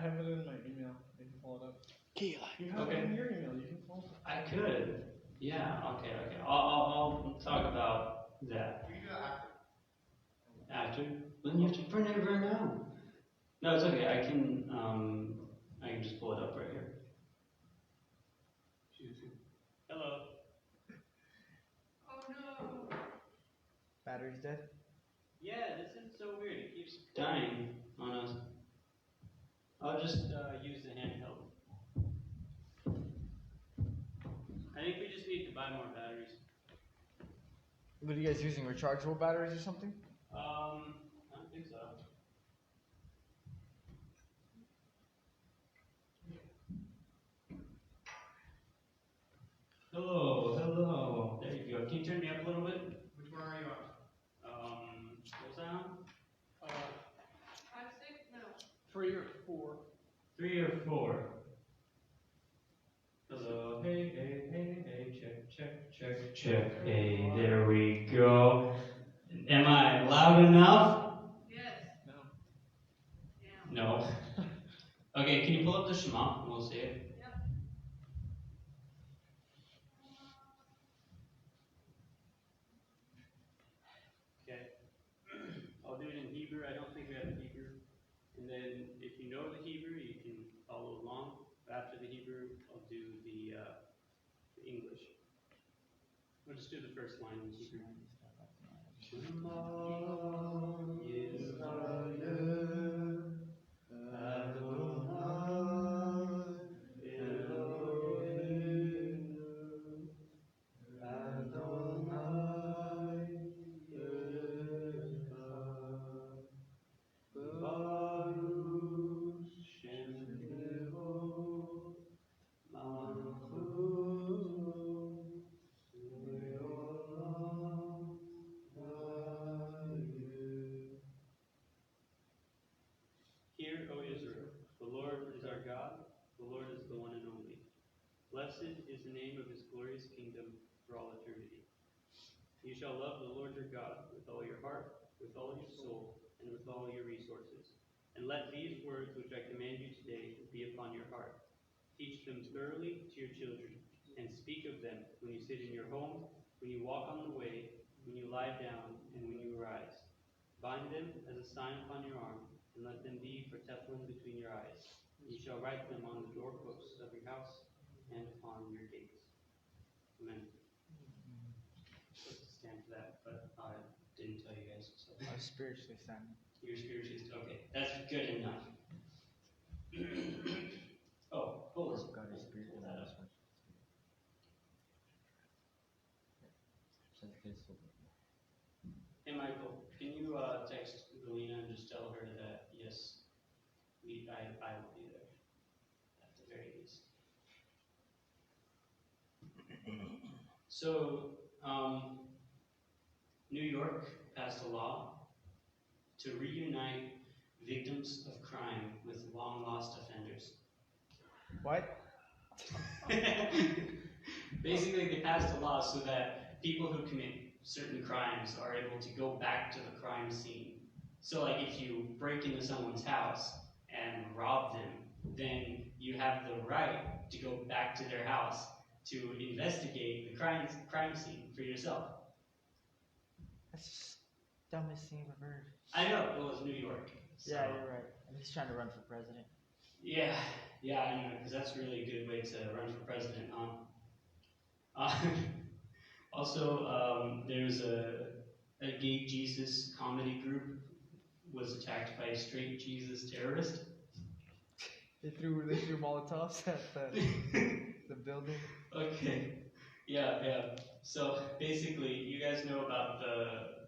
have it in my email. You can pull it up. Kia. You have it in your email. You can pull it up. I could. Yeah. Okay. I'll talk about that. We can do that after. After? Then you have to print it right now. No, it's okay. I can just pull it up right here. Hello. Oh no. Battery's dead? Yeah, this is so weird. It keeps dying on us. I'll just use the handheld. I think we just need to buy more batteries. What are you guys using? Rechargeable batteries or something? I don't think so. Hello. There you go. Can you turn me up a little bit? Which one are you on? What's that on? 5, 6, no. 3 or 4. 3 or 4. Hello. Hey, check. Hey, there we go. Am I loud enough? Yes. No. Yeah. No. Okay, can you pull up the Shema and we'll see it? Yep. Okay. I'll do it in Hebrew. I don't think we have Hebrew. And then if you know the Hebrew, you can follow along. After the Hebrew, I'll do the English. We'll just do the first line in Hebrew. Shema Yisrael Hear, O Israel, the Lord is our God, the Lord is the one and only. Blessed is the name of his glorious kingdom for all eternity. You shall love the Lord your God with all your heart, with all your soul, and with all your resources. And let these words which I command you today be upon your heart. Teach them thoroughly to your children, and speak of them when you sit in your home, when you walk on the way, when you lie down, and when you arise. Bind them as a sign upon your arm, and let them be for tefillin between your eyes. You shall write them on the doorposts of your house and upon your gates. Amen. Supposed to stand for that, but I didn't tell you guys. So. I'm spiritually standing. You're spiritually okay. That's good enough. Hold on. God is spirit. Pull that up. Hey Michael, can you text Galena and just tell her that yes, I will be there at the very least. So, New York passed a law to reunite victims of crime with long-lost offenders. What? Basically, they passed a law so that people who commit certain crimes are able to go back to the crime scene. So, like, if you break into someone's house and rob them, then you have the right to go back to their house to investigate the crime scene for yourself. That's just the dumbest thing I've ever heard. I know, it was New York. So. Yeah, you're right. And he's trying to run for president. Yeah, I know, because that's really a good way to run for president, huh? Also, there's a gay Jesus comedy group was attacked by a straight Jesus terrorist. They threw Molotovs at the building. Okay. Yeah. So basically, you guys know about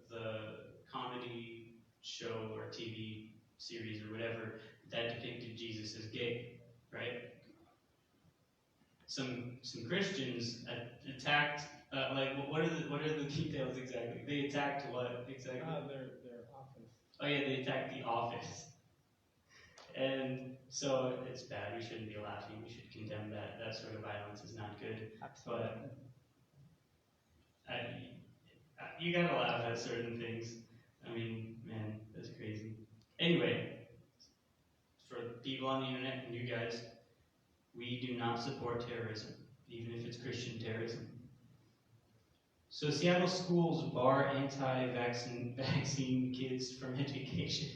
the comedy show or TV series or whatever that depicted Jesus as gay, right? Some Christians attacked. What are the details exactly? They attacked what exactly? Their office. Oh yeah, they attacked the office. And so it's bad. We shouldn't be laughing. We should condemn that. That sort of violence is not good. Absolutely. But you gotta laugh at certain things. I mean, man, that's crazy. Anyway, for people on the internet and you guys, we do not support terrorism, even if it's Christian terrorism. So Seattle schools bar anti-vaccine kids from education.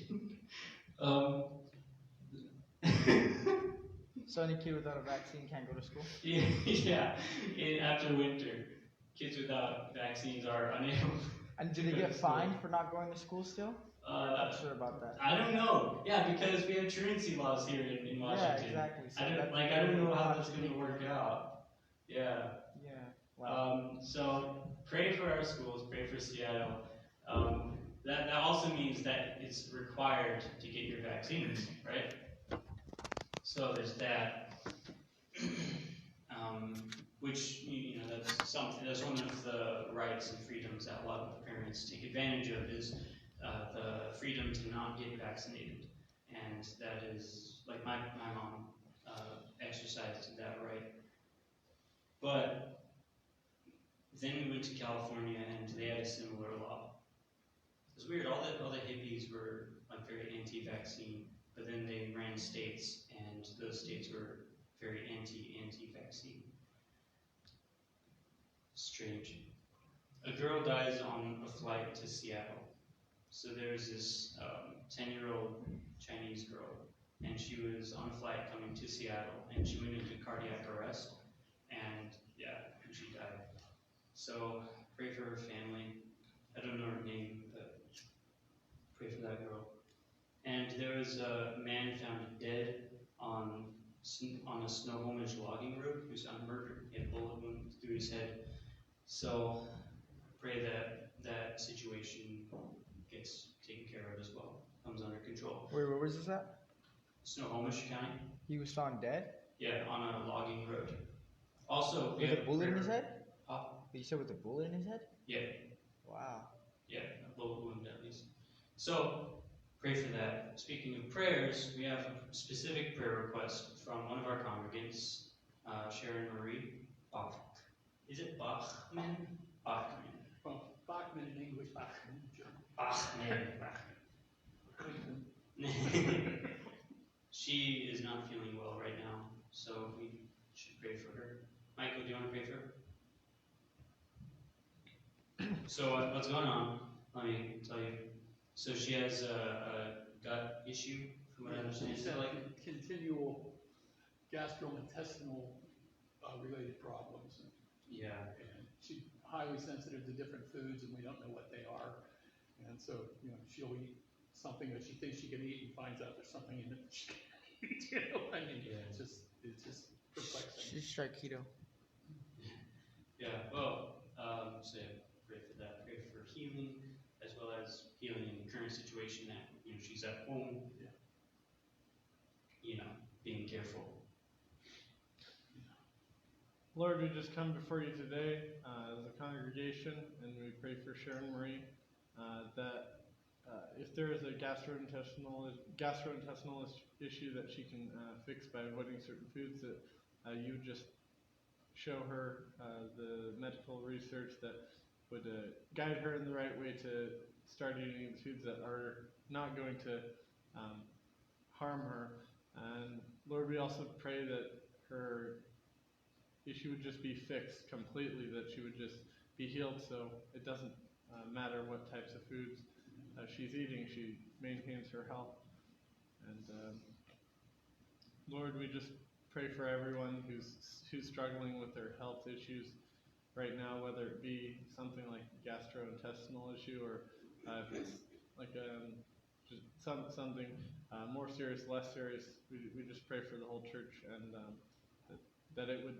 So any kid without a vaccine can't go to school? Yeah. After winter, kids without vaccines are unable. And do they get fined for not going to school still? I'm not sure about that. I don't know. Yeah, because we have truancy laws here in Washington. Yeah, exactly. So I don't know how that's going to work out. Yeah. Yeah. Wow. So pray for our schools. Pray for Seattle. That also means that it's required to get your vaccines, right? So there's that. Which that's one of the rights and freedoms that a lot of parents take advantage of is the freedom to not get vaccinated, and that is like my mom exercised that right. But then we went to California and they had a similar law. It's weird. All the hippies were like very anti-vaccine, but then they ran states, and those states were very anti-vaccine. Strange. A girl dies on a flight to Seattle. So there's this 10-year-old Chinese girl, and she was on a flight coming to Seattle, and she went into cardiac arrest, and she died. So pray for her family. I don't know her name, but pray for that girl. And there was a man found dead on a Snohomish logging road who was found murdered. He had a bullet wound through his head. So pray that that situation gets taken care of as well, comes under control. Wait, where was this at? Snohomish County. He was found dead? Yeah, on a logging road. Also, with a bullet in his head? Huh? You said with a bullet in his head? Yeah. Wow. Yeah, a bullet wound at least. So pray for that. Speaking of prayers, we have a specific prayer request from one of our congregants, Sharon Marie Bach. Is it Bachman? Bachman. Well, Bachman in English, Bachman in German. Bachman. She is not feeling well right now, so we should pray for her. Michael, do you want to pray for her? So what's going on? Let me tell you. So she has a gut issue, from what I understand. She said like continual gastrointestinal related problems. Yeah. And she's highly sensitive to different foods, and we don't know what they are. And so, she'll eat something that she thinks she can eat and finds out there's something in it that she can't eat. I mean, Yeah. it's just perplexing. She should try keto. Yeah, well, so yeah, pray for that. Pray for healing, as well as healing in the current situation that, she's at home, being careful. Lord, we just come before you today as a congregation, and we pray for Sharon Marie that if there is a gastrointestinal issue that she can fix by avoiding certain foods, that you would just show her the medical research that would guide her in the right way to start eating the foods that are not going to harm her. And Lord, we also pray that her issue would just be fixed completely, that she would just be healed, so it doesn't matter what types of foods she's eating, she maintains her health. And Lord, we just pray for everyone who's struggling with their health issues right now, whether it be something like gastrointestinal issue, or if it's like just something more serious, less serious. We just pray for the whole church, and that it would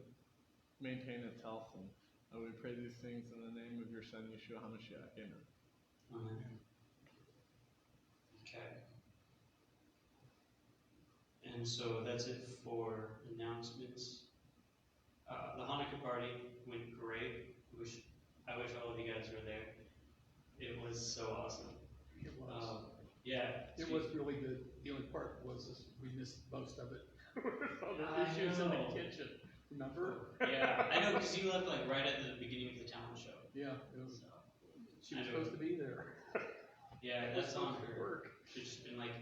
maintain its health. And we pray these things in the name of your Son, Yeshua HaMashiach. Amen. Amen. Okay. And so that's it for announcements. The Hanukkah party went great. I wish all of you guys were there. It was so awesome. It was. Yeah. It was really good. The only part was we missed most of it. All the I issues in the know. kitchen. Remember? Yeah, I know, because you left like right at the beginning of the talent show. Yeah, it was. She I was know. supposed to be there. Yeah, It was that's on supposed to her. work. She's just been like,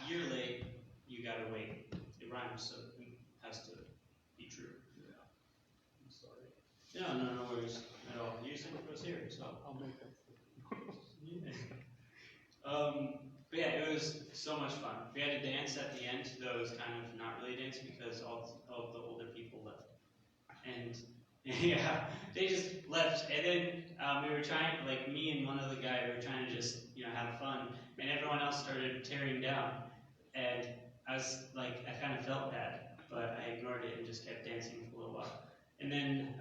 you're late. you gotta wait. It rhymes, so it has to be true. Yeah. I'm sorry. No worries at all. You said it was here, so. I'll make up for it. Yeah. But yeah, it was so much fun. We had a dance at the end, though it was kind of not really a dance because all of the older people left. And yeah, they just left. And then we were trying, like me and one other guy, we were trying to just, have fun. And everyone else started tearing down. And I was like, I kind of felt bad, but I ignored it and just kept dancing for a little while. And then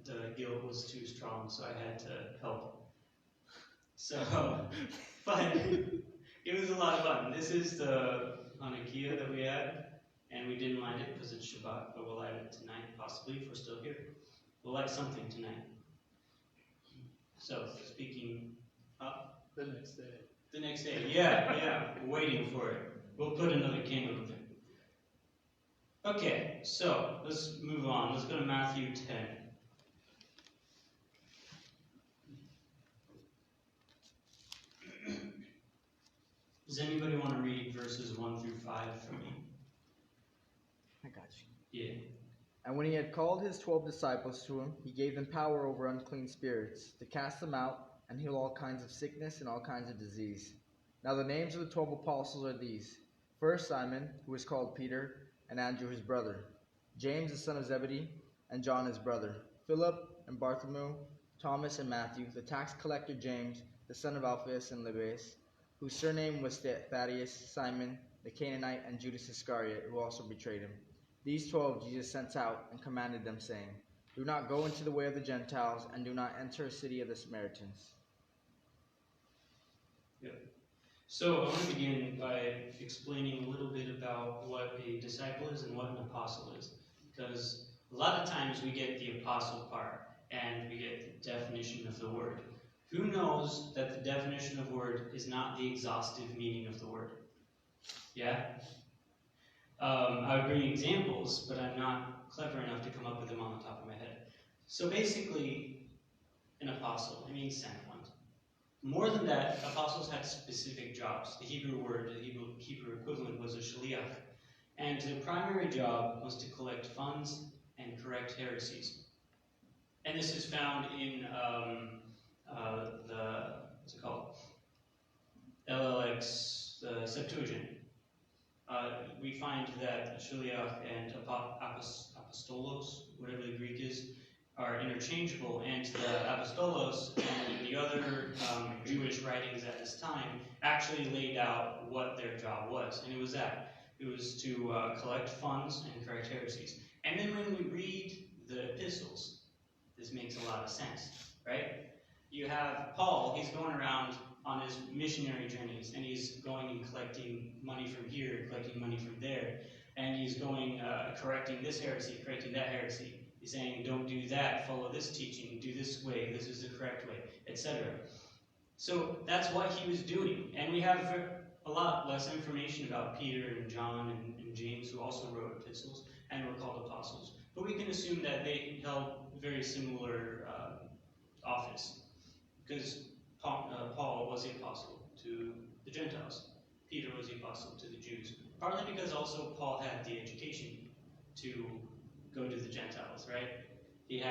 the guilt was too strong, so I had to help. So, but it was a lot of fun. This is the Hanukkah that we had, and we didn't light it because it's Shabbat, but we'll light it tonight, possibly, if we're still here. We'll light something tonight. So, speaking up. The next day. The next day, yeah, we're waiting for it. We'll put another candle in there. Okay, so let's move on. Let's go to Matthew 10. Does anybody want to read verses 1 through 5 for me? I got you. Yeah. And when he had called his 12 disciples to him, he gave them power over unclean spirits, to cast them out and heal all kinds of sickness and all kinds of disease. Now the names of the 12 apostles are these. First Simon, who is called Peter, and Andrew his brother, James the son of Zebedee, and John his brother, Philip and Bartholomew, Thomas and Matthew, the tax collector James, the son of Alphaeus and Lebbaeus, whose surname was Thaddeus, Simon the Canaanite, and Judas Iscariot, who also betrayed him. These 12 Jesus sent out and commanded them, saying, Do not go into the way of the Gentiles, and do not enter a city of the Samaritans. Yep. So I want to begin by explaining a little bit about what a disciple is and what an apostle is. Because a lot of times we get the apostle part, and we get the definition of the word. Who knows that the definition of word is not the exhaustive meaning of the word? Yeah? I would bring examples, but I'm not clever enough to come up with them on the top of my head. So basically, an apostle, it means sent one. More than that, apostles had specific jobs. The Hebrew word, the Hebrew equivalent was a shaliach. And their primary job was to collect funds and correct heresies. And this is found in what's it called? LLX, the Septuagint. We find that shaliach and apostolos, whatever the Greek is, are interchangeable, and the apostolos and the other Jewish writings at this time actually laid out what their job was, and it was that. It was to collect funds and correct heresies. And then when we read the epistles, this makes a lot of sense, right? You have Paul, he's going around on his missionary journeys, and he's going and collecting money from here, collecting money from there, and he's going correcting this heresy, correcting that heresy. He's saying, don't do that, follow this teaching, do this way, this is the correct way, etc. So that's what he was doing. And we have a lot less information about Peter and John and James, who also wrote epistles and were called apostles. But we can assume that they held very similar office, because Paul was the apostle to the Gentiles. Peter was the apostle to the Jews. Partly because also Paul had the education to go to the Gentiles, right? He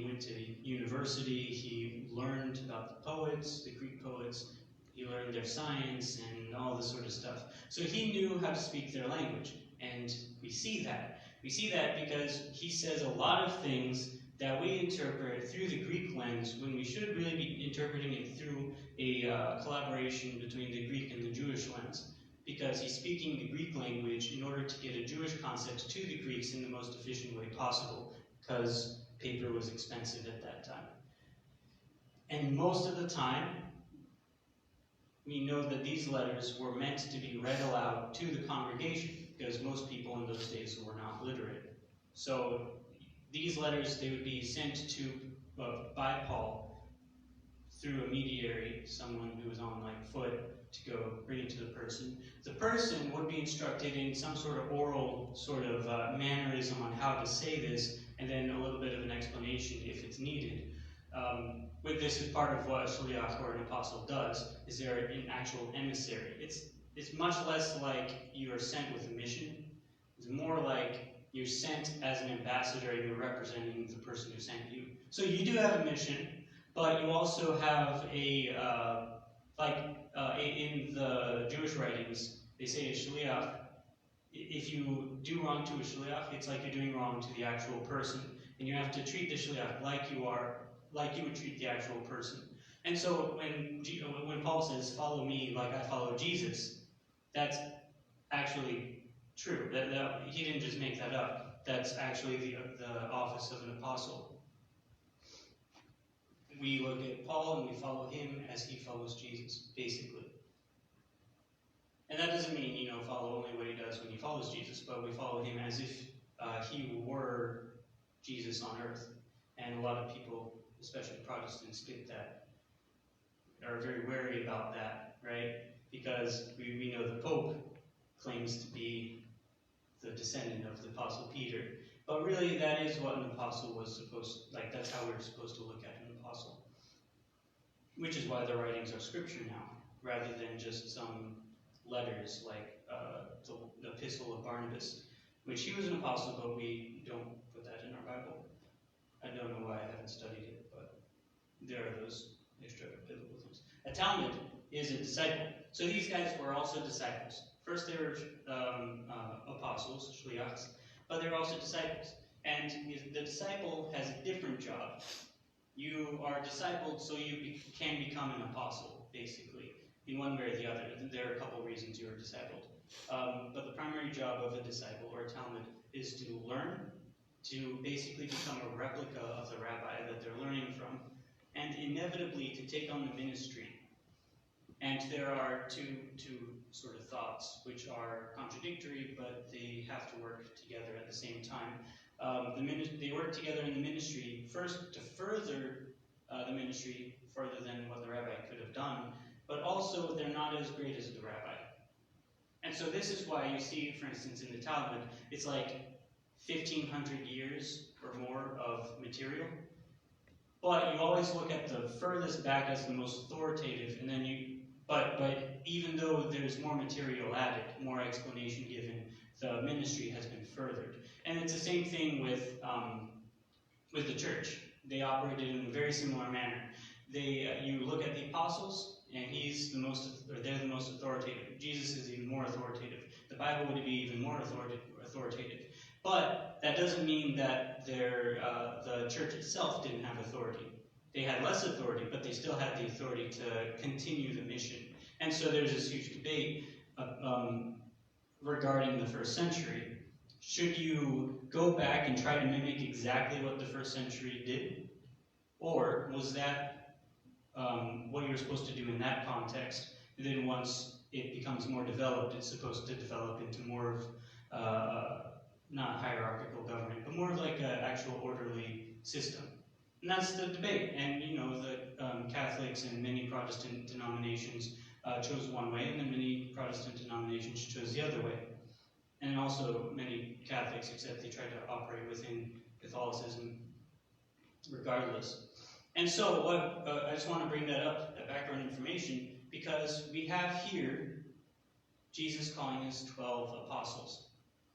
went to university, he learned about the poets, the Greek poets, he learned their science and all this sort of stuff. So he knew how to speak their language, and we see that. We see that because he says a lot of things that we interpret through the Greek lens when we should really be interpreting it through a collaboration between the Greek and the Jewish lens. Because he's speaking the Greek language in order to get a Jewish concept to the Greeks in the most efficient way possible, because paper was expensive at that time. And most of the time, we know that these letters were meant to be read aloud to the congregation, because most people in those days were not literate. So these letters, they would be sent to by Paul through a mediary, someone who was on foot, to go bring it to the person. The person would be instructed in some sort of oral mannerism on how to say this, and then a little bit of an explanation if it's needed. With this is part of what a shaliach or an apostle does, is they're an actual emissary. It's it's much less like you are sent with a mission. It's more like you're sent as an ambassador and you're representing the person who sent you. So you do have a mission, but you also have in the Jewish writings, they say a shliach. If you do wrong to a shliach, it's like you're doing wrong to the actual person, and you have to treat the shliach like you would treat the actual person. And so when Paul says, "Follow me like I follow Jesus," that's actually true. That he didn't just make that up. That's actually the office of an apostle. We look at Paul and we follow him as he follows Jesus, basically. And that doesn't mean, follow only what he does when he follows Jesus, but we follow him as if he were Jesus on earth. And a lot of people, especially Protestants, get that, are very wary about that, right? Because we know the Pope claims to be the descendant of the Apostle Peter. But really, that is what an apostle was that's how we're supposed to look at an apostle. Which is why the writings are scripture now, rather than just some letters like the Epistle of Barnabas, which he was an apostle, but we don't put that in our Bible. I don't know why I haven't studied it, but there are those extra biblical things. A Talmud is a disciple. So these guys were also disciples. First they were apostles, shliachs, but they were also disciples. And the disciple has a different job. You are discipled so you can become an apostle, basically, in one way or the other. There are a couple reasons you are discipled. But the primary job of a disciple or a Talmud is to learn, to basically become a replica of the rabbi that they're learning from, and inevitably to take on the ministry. And there are two sort of thoughts which are contradictory, but they have to work together at the same time. They work together in the ministry, first to further the ministry further than what the rabbi could have done, but also they're not as great as the rabbi. And so this is why you see, for instance, in the Talmud, it's like 1,500 years or more of material. But you always look at the furthest back as the most authoritative, and then but even though there's more material added, more explanation given, the ministry has been furthered. And it's the same thing with the church. They operated in a very similar manner. You look at the apostles, and they're the most authoritative. Jesus is even more authoritative. The Bible would be even more authoritative. But that doesn't mean that the church itself didn't have authority. They had less authority, but they still had the authority to continue the mission. And so there's this huge debate regarding the first century. Should you go back and try to mimic exactly what the first century did? Or was that what you're supposed to do in that context? And then once it becomes more developed, it's supposed to develop into more of, not hierarchical government, but more of like an actual orderly system. And that's the debate. And the Catholics and many Protestant denominations chose one way, and then many Protestant denominations chose the other way. And also many Catholics, except they try to operate within Catholicism regardless. And so I just want to bring that up, that background information, because we have here Jesus calling his 12 apostles.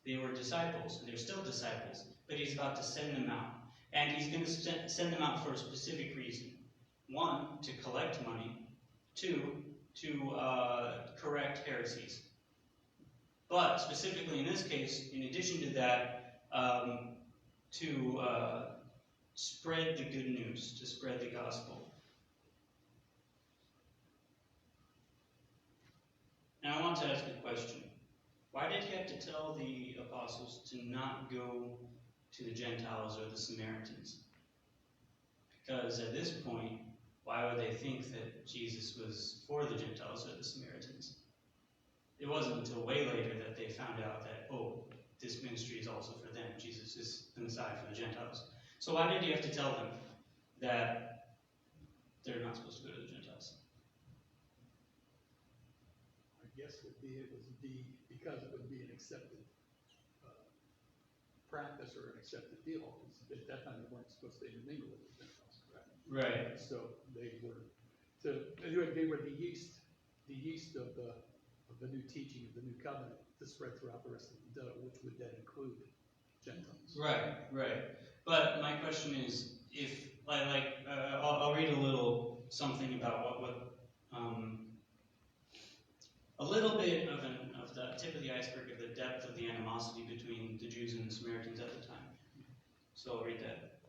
They were disciples, and they're still disciples, but he's about to send them out. And he's going to send them out for a specific reason. One, to collect money. Two, to correct heresies. But specifically in this case, in addition to that, to spread the good news, to spread the gospel. And I want to ask a question. Why did he have to tell the apostles to not go to the Gentiles or the Samaritans? Because at this point, why would they think that Jesus was for the Gentiles or the Samaritans? It wasn't until way later that they found out that, this ministry is also for them. Jesus is the Messiah for the Gentiles. So why did he have to tell them that they're not supposed to go to the Gentiles? I guess it would be because it would be an accepted practice or an accepted deal. At that time, they weren't supposed to intermingle with the Gentiles, correct? Right. So they were the yeast of the of the new teaching of the new covenant to spread throughout the rest of the, which would then include Gentiles. Right. But my question is, if I'll read a little something about what a little bit of the tip of the iceberg of the depth of the animosity between the Jews and the Samaritans at the time. So I'll read that.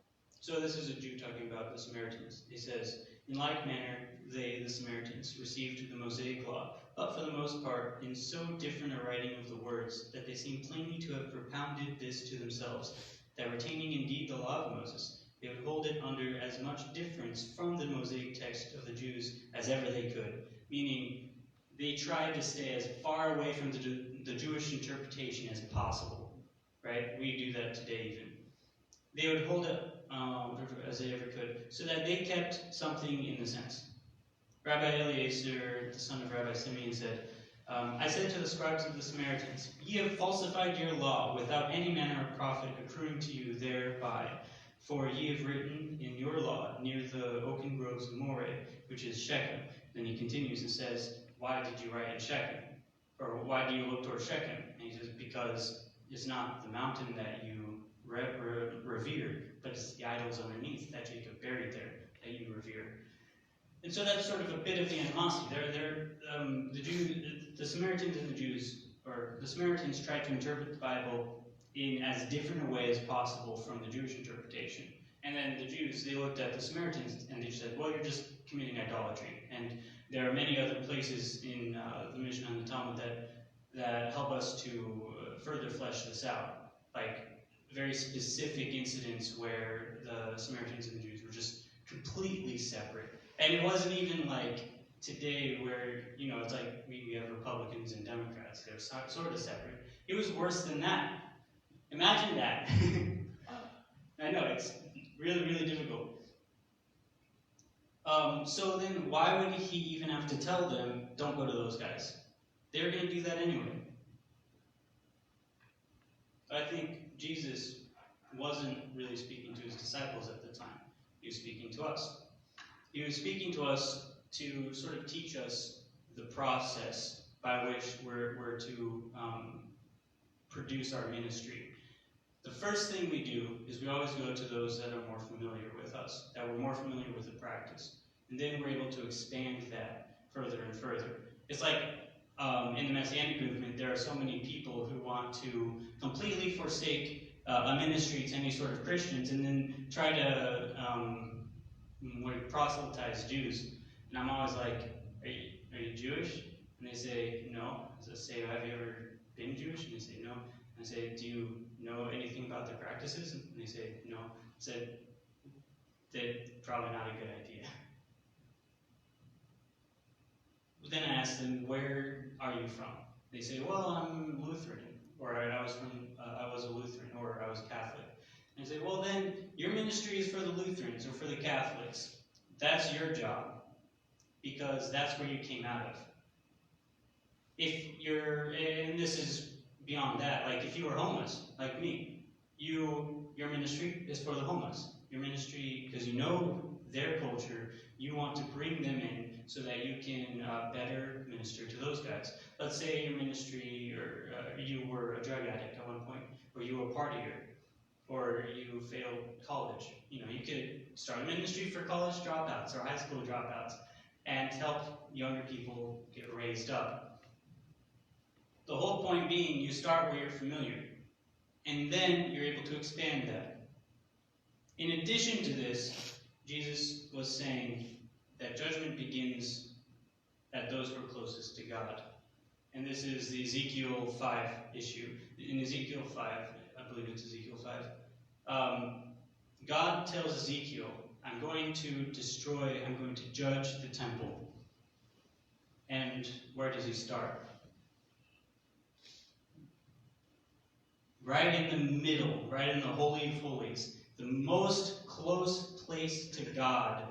So this is a Jew talking about the Samaritans. He says, "In like manner, they, the Samaritans, received the Mosaic law, but for the most part, in so different a writing of the words, that they seem plainly to have propounded this to themselves, that retaining indeed the law of Moses, they would hold it under as much difference from the Mosaic text of the Jews as ever they could," meaning they tried to stay as far away from the Jewish interpretation as possible, right? We do that today even. They would hold it as they ever could, so that they kept something in the sense. Rabbi Eliezer, the son of Rabbi Simeon, said, "I said to the scribes of the Samaritans, ye have falsified your law without any manner of profit accruing to you thereby. For ye have written in your law near the oaken groves of Moreh, which is Shechem." Then he continues and says, "Why did you write in Shechem? Or why do you look toward Shechem?" And he says, "Because it's not the mountain that you revere, but it's the idols underneath that Jacob buried there that you revere." And so that's sort of a bit of the animosity. The Samaritans and the Jews, or the Samaritans, tried to interpret the Bible in as different a way as possible from the Jewish interpretation. And then the Jews, they looked at the Samaritans and they said, "Well, you're just committing idolatry." And there are many other places in the Mishnah and the Talmud that help us to further flesh this out, like very specific incidents where the Samaritans and the Jews were just completely separate. And it wasn't even like today where, it's like we have Republicans and Democrats. They're sort of separate. It was worse than that. Imagine that. I know, it's really, really difficult. So then why would he even have to tell them, don't go to those guys? They're going to do that anyway. I think Jesus wasn't really speaking to his disciples at the time. He was speaking to us. He was speaking to us to sort of teach us the process by which we're to produce our ministry. The first thing we do is we always go to those that are more familiar with us, that we're more familiar with the practice. And then we're able to expand that further and further. It's like in the Messianic movement, there are so many people who want to completely forsake a ministry to any sort of Christians and then try to proselytize Jews. And I'm always like, are you Jewish? And they say, no. I say, have you ever been Jewish? And they say, no. And I say, do you know anything about their practices? And they say, no. I said, that's probably not a good idea. But then I asked them, where are you from? They say, well, I'm Lutheran, or I was a Lutheran, or I was Catholic. And I say, well, then your ministry is for the Lutherans or for the Catholics. That's your job, because that's where you came out of. If you're, and this is beyond that, like if you were homeless, like me, your ministry is for the homeless. Your ministry, because you know their culture, you want to bring them in so that you can better minister to those guys. Let's say your ministry, or you were a drug addict at one point, or you were a partier, or you failed college. You could start a ministry for college dropouts or high school dropouts and help younger people get raised up. The whole point being, you start where you're familiar, and then you're able to expand that. In addition to this, Jesus was saying that judgment begins at those who are closest to God. And this is the Ezekiel 5 issue. In Ezekiel 5, I believe it's Ezekiel 5, God tells Ezekiel, I'm going to judge the temple. And where does he start? Right in the middle, right in the Holy of Holies, the most close place to God,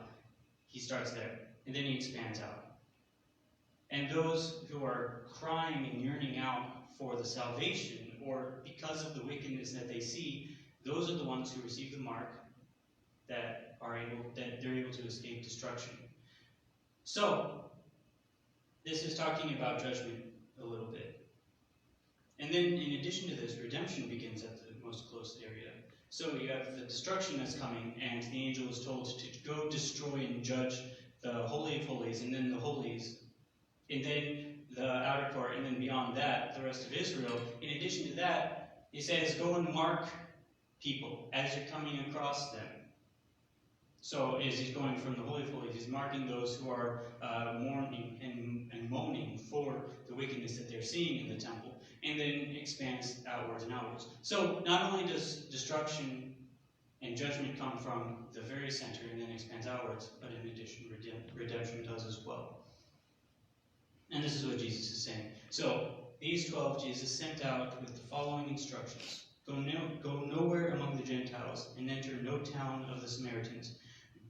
he starts there. And then he expands out. And those who are crying and yearning out for the salvation, or because of the wickedness that they see, those are the ones who receive the mark that they're able to escape destruction. So, this is talking about judgment a little bit. And then in addition to this, redemption begins at the most close area. So you have the destruction that's coming, and the angel is told to go destroy and judge the Holy of Holies, and then the Holies, and then the outer court, and then beyond that, the rest of Israel. In addition to that, he says, go and mark people as you're coming across them. So as he's going from the Holy of Holies, he's marking those who are mourning and moaning for the wickedness that they're seeing in the temple, and then expands outwards and outwards. So not only does destruction and judgment come from the very center and then expands outwards, but in addition, redemption does as well. And this is what Jesus is saying. So these 12 Jesus sent out with the following instructions. Go nowhere among the Gentiles, and enter no town of the Samaritans,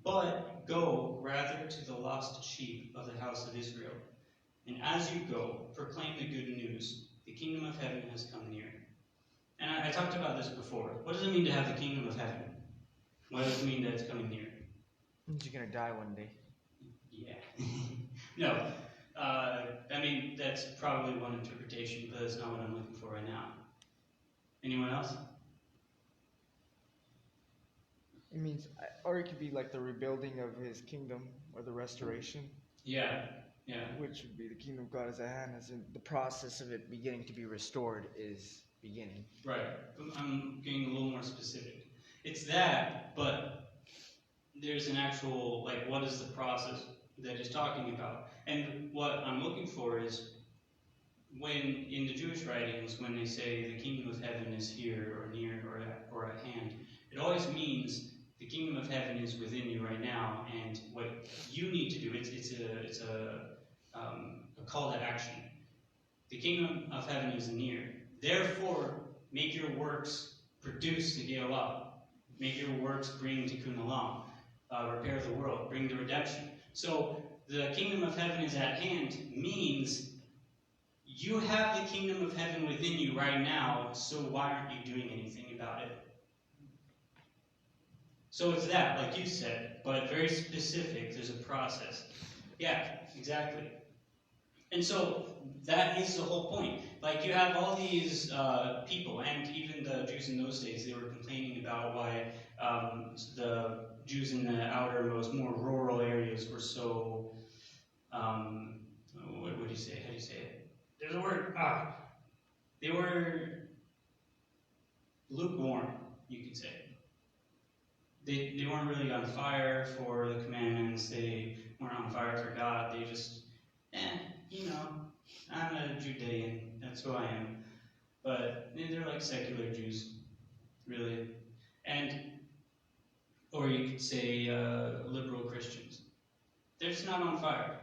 but go rather to the lost sheep of the house of Israel. And as you go, proclaim the good news. The kingdom of heaven has come near. And I talked about this before. What does it mean to have the kingdom of heaven? What does it mean that it's coming near? You're going to die one day. Yeah. No. I mean, that's probably one interpretation, but that's not what I'm looking for right now. Anyone else? It means, or it could be like the rebuilding of his kingdom or the restoration. Yeah. Which would be the kingdom of God is at hand, as in the process of it beginning to be restored is beginning. Right. I'm getting a little more specific. It's that, but there's an actual, like, what is the process that he's talking about? And what I'm looking for is when, in the Jewish writings, when they say the kingdom of heaven is here or near or at hand, it always means the kingdom of heaven is within you right now, and what you need to do, it's a call to action. The kingdom of heaven is near. Therefore, make your works produce the Geolah. Make your works bring tikkun olam, repair the world, bring the redemption. So the kingdom of heaven is at hand means you have the kingdom of heaven within you right now, so why aren't you doing anything about it? So it's that, like you said, but very specific. There's a process. Yeah, exactly. And so that is the whole point. Like, you have all these people, and even the Jews in those days, they were complaining about why the Jews in the outermost, more rural areas were so, what would you say? How do you say it? There's a word. They were lukewarm, you could say. They weren't really on fire for the commandments. They weren't on fire for God. They just, I'm a Judean. That's who I am. But they're like secular Jews, really. Or you could say liberal Christians. They're just not on fire.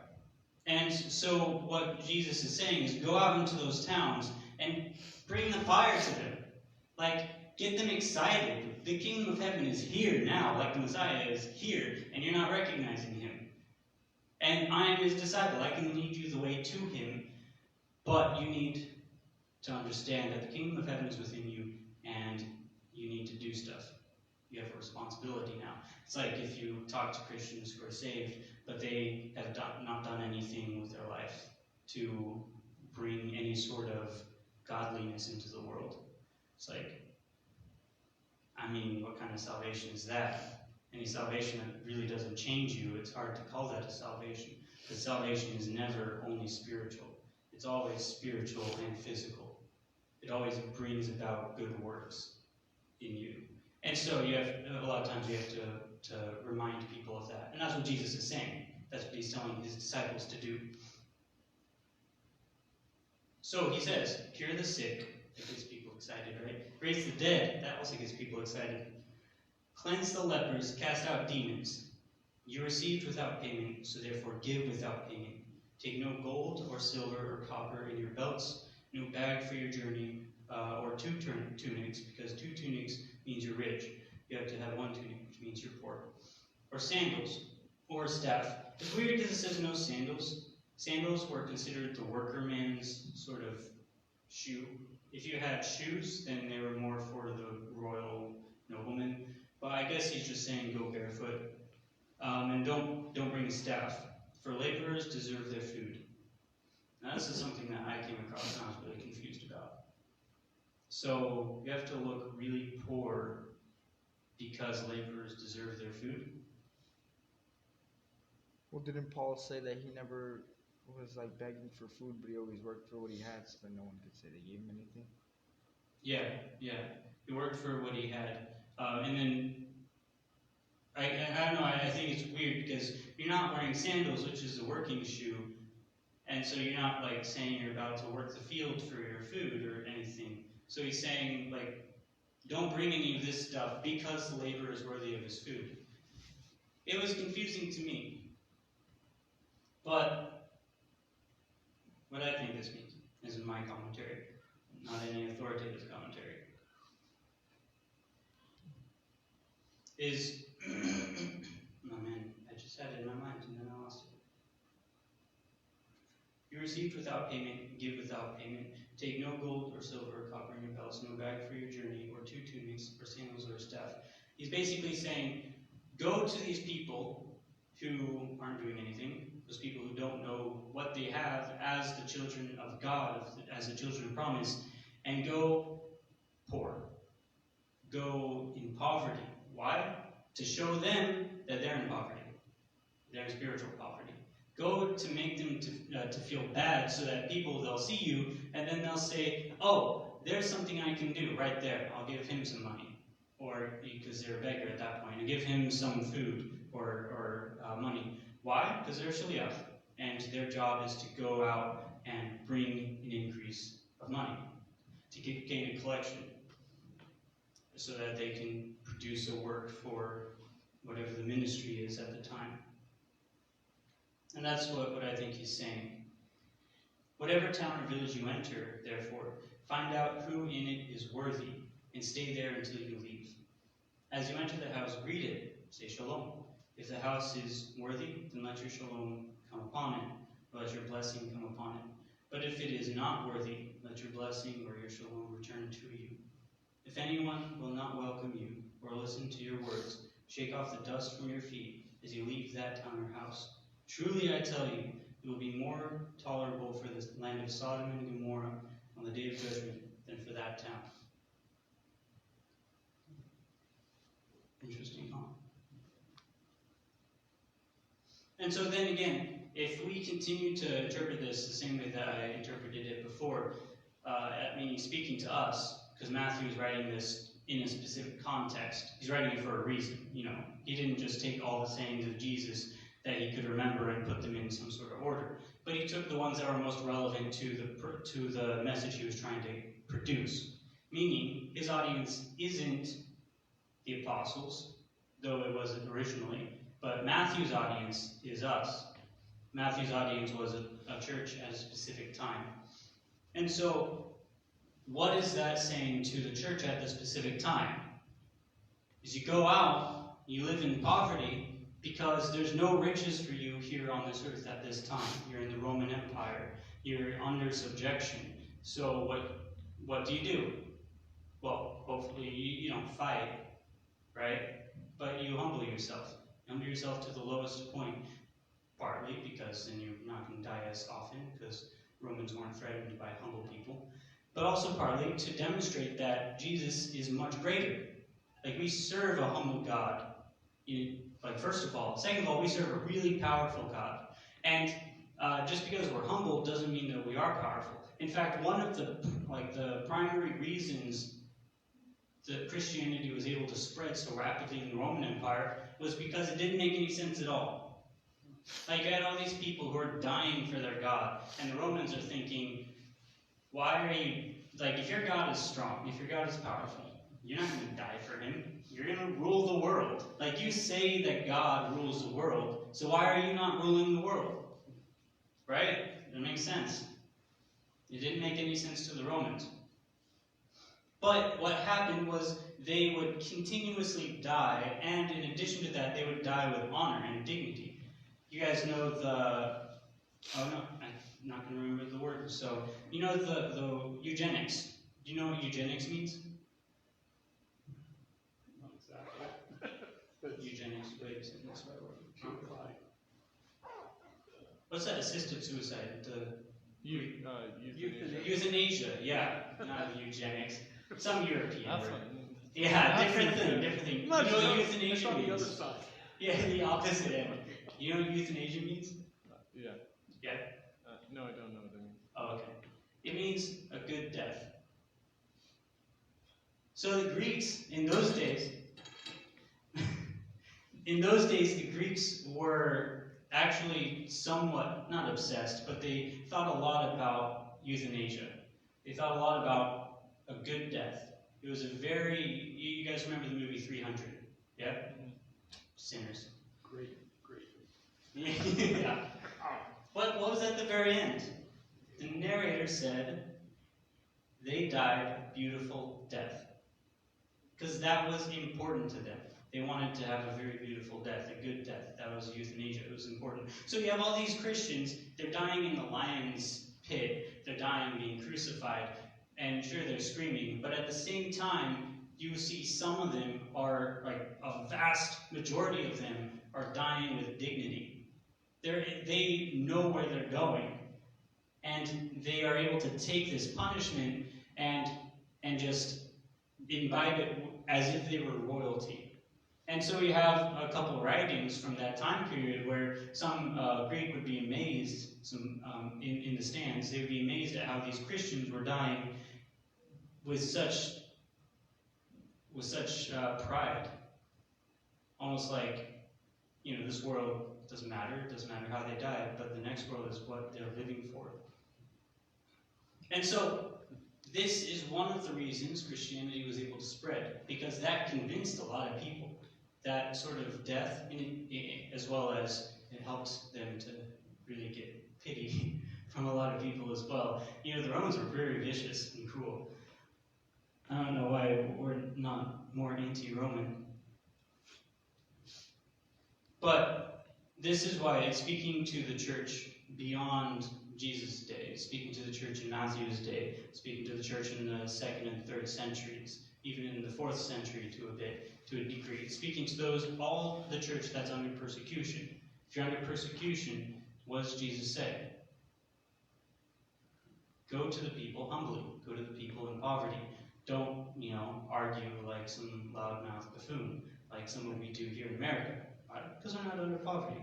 And so what Jesus is saying is go out into those towns and bring the fire to them. Like, get them excited. The kingdom of heaven is here now, like the Messiah is here, and you're not recognizing him. And I am his disciple. I can lead you the way to him, but you need to understand that the kingdom of heaven is within you, and you need to do stuff. You have a responsibility now. It's like if you talk to Christians who are saved, but they have not done anything with their life to bring any sort of godliness into the world. It's like, what kind of salvation is that? Any salvation that really doesn't change you, it's hard to call that a salvation. Because salvation is never only spiritual. It's always spiritual and physical. It always brings about good works in you. And so a lot of times you have to remind people of that. And that's what Jesus is saying. That's what he's telling his disciples to do. So he says, cure the sick. It gets people excited, right? Raise the dead. That also gets people excited. Cleanse the lepers. Cast out demons. You received without payment, so therefore give without payment. Take no gold or silver or copper in your belts, no bag for your journey, or two tunics, because two tunics means you're rich. You have to have one tunic, which means you're poor. Or sandals, or a staff. It's weird because it says no sandals. Sandals were considered the workerman's sort of shoe. If you had shoes, then they were more for the royal nobleman. But I guess he's just saying go barefoot. And don't bring a staff, for laborers deserve their food. Now, this is something that I came across and I was really confused about. So, you have to look really poor because laborers deserve their food? Well, didn't Paul say that he never was like begging for food, but he always worked for what he had, so that no one could say they gave him anything? Yeah. He worked for what he had. And then, I don't know, I think it's weird because you're not wearing sandals, which is a working shoe, and so you're not like saying you're about to work the field for your food or anything. So he's saying, like, don't bring any of this stuff because the laborer is worthy of his food. It was confusing to me. But what I think this means is in my commentary, not any authoritative commentary, is, oh man, I just had it in my mind and then I lost it. You received without payment, give without payment. Take no gold or silver or copper in your belts, no bag for your journey, or 2 tunics, or sandals, or a staff. He's basically saying, go to these people who aren't doing anything, those people who don't know what they have as the children of God, as the children of promise, and go poor. Go in poverty. Why? To show them that they're in poverty. They're in spiritual poverty. Go to make them to feel bad so that people, they'll see you, and then they'll say, oh, there's something I can do right there. I'll give him some money. Or, because they're a beggar at that point, and give him some food or money. Why? Because they're shaliach, and their job is to go out and bring an increase of money, to gain a collection, so that they can produce a work for whatever the ministry is at the time. And that's what I think he's saying. Whatever town or village you enter, therefore, find out who in it is worthy, and stay there until you leave. As you enter the house, greet it, say shalom. If the house is worthy, then let your shalom come upon it, or let your blessing come upon it. But if it is not worthy, let your blessing or your shalom return to you. If anyone will not welcome you, or listen to your words, shake off the dust from your feet as you leave that town or house. Truly I tell you, it will be more tolerable for the land of Sodom and Gomorrah on the day of judgment than for that town. Interesting, huh? And so then again, if we continue to interpret this the same way that I interpreted it before, meaning speaking to us, because Matthew is writing this in a specific context. He's writing it for a reason, He didn't just take all the sayings of Jesus that he could remember and put them in some sort of order. But he took the ones that were most relevant to the message he was trying to produce. Meaning, his audience isn't the apostles, though it wasn't originally, but Matthew's audience is us. Matthew's audience was a church at a specific time. And so, what is that saying to the church at the specific time? Is you go out, you live in poverty, because there's no riches for you here on this earth at this time. You're in the Roman Empire. You're under subjection. So what do? Well, hopefully you don't fight, right? But you humble yourself. You humble yourself to the lowest point, partly because then you're not going to die as often, because Romans weren't threatened by humble people. But also partly to demonstrate that Jesus is much greater. Like, we serve a humble God. First of all. Second of all, we serve a really powerful God. And just because we're humble doesn't mean that we are powerful. In fact, one of the primary reasons that Christianity was able to spread so rapidly in the Roman Empire was because it didn't make any sense at all. Like, you had all these people who are dying for their God, and the Romans are thinking, why are you, if your God is strong, if your God is powerful, you're not going to die for him. You're going to rule the world. You say that God rules the world, so why are you not ruling the world? Right? It makes sense. It didn't make any sense to the Romans. But what happened was they would continuously die, and in addition to that, they would die with honor and dignity. You guys know I'm not going to remember the word. So, the eugenics. Do you know what eugenics means? Not exactly. Eugenics, wait a second, that's right word. Purify. What's that assisted suicide? Euthanasia. Euthanasia, yeah, not eugenics. Some European That's word. what. Yeah, that's different thing, different. different thing. You Much know what so. euthanasia It's on the other means? side. Yeah, the opposite end. You know what euthanasia means? Yeah. Yeah? No, I don't know what it means. Oh, okay. It means a good death. So the Greeks, in those days, the Greeks were actually somewhat, not obsessed, but they thought a lot about euthanasia. They thought a lot about a good death. It was a very, you guys remember the movie 300? Yeah? Sinners. Great. Yeah. What was at the very end? The narrator said they died a beautiful death. Because that was important to them. They wanted to have a very beautiful death, a good death. That was euthanasia. It was important. So you have all these Christians, they're dying in the lion's pit. They're dying being crucified. And sure, they're screaming. But at the same time, you see some of them are, like a vast majority of them, are dying with dignity. They know where they're going. And they are able to take this punishment and just imbibe it as if they were royalty. And so we have a couple writings from that time period where some Greek would be amazed, in the stands, they would be amazed at how these Christians were dying with such pride. Almost like, this world doesn't matter, it doesn't matter how they died, but the next world is what they're living for. And so, this is one of the reasons Christianity was able to spread, because that convinced a lot of people. That sort of death, as well as it helped them to really get pity from a lot of people as well. The Romans were very vicious and cruel. I don't know why we're not more anti-Roman. But this is why it's speaking to the church beyond Jesus' day, speaking to the church in Matthew's day, speaking to the church in the 2nd and 3rd centuries, even in the 4th century to a degree, speaking to all the church that's under persecution. If you're under persecution, what does Jesus say? Go to the people humbly. Go to the people in poverty. Don't, argue like some loudmouth buffoon, like some of we do here in America, because we're not under poverty,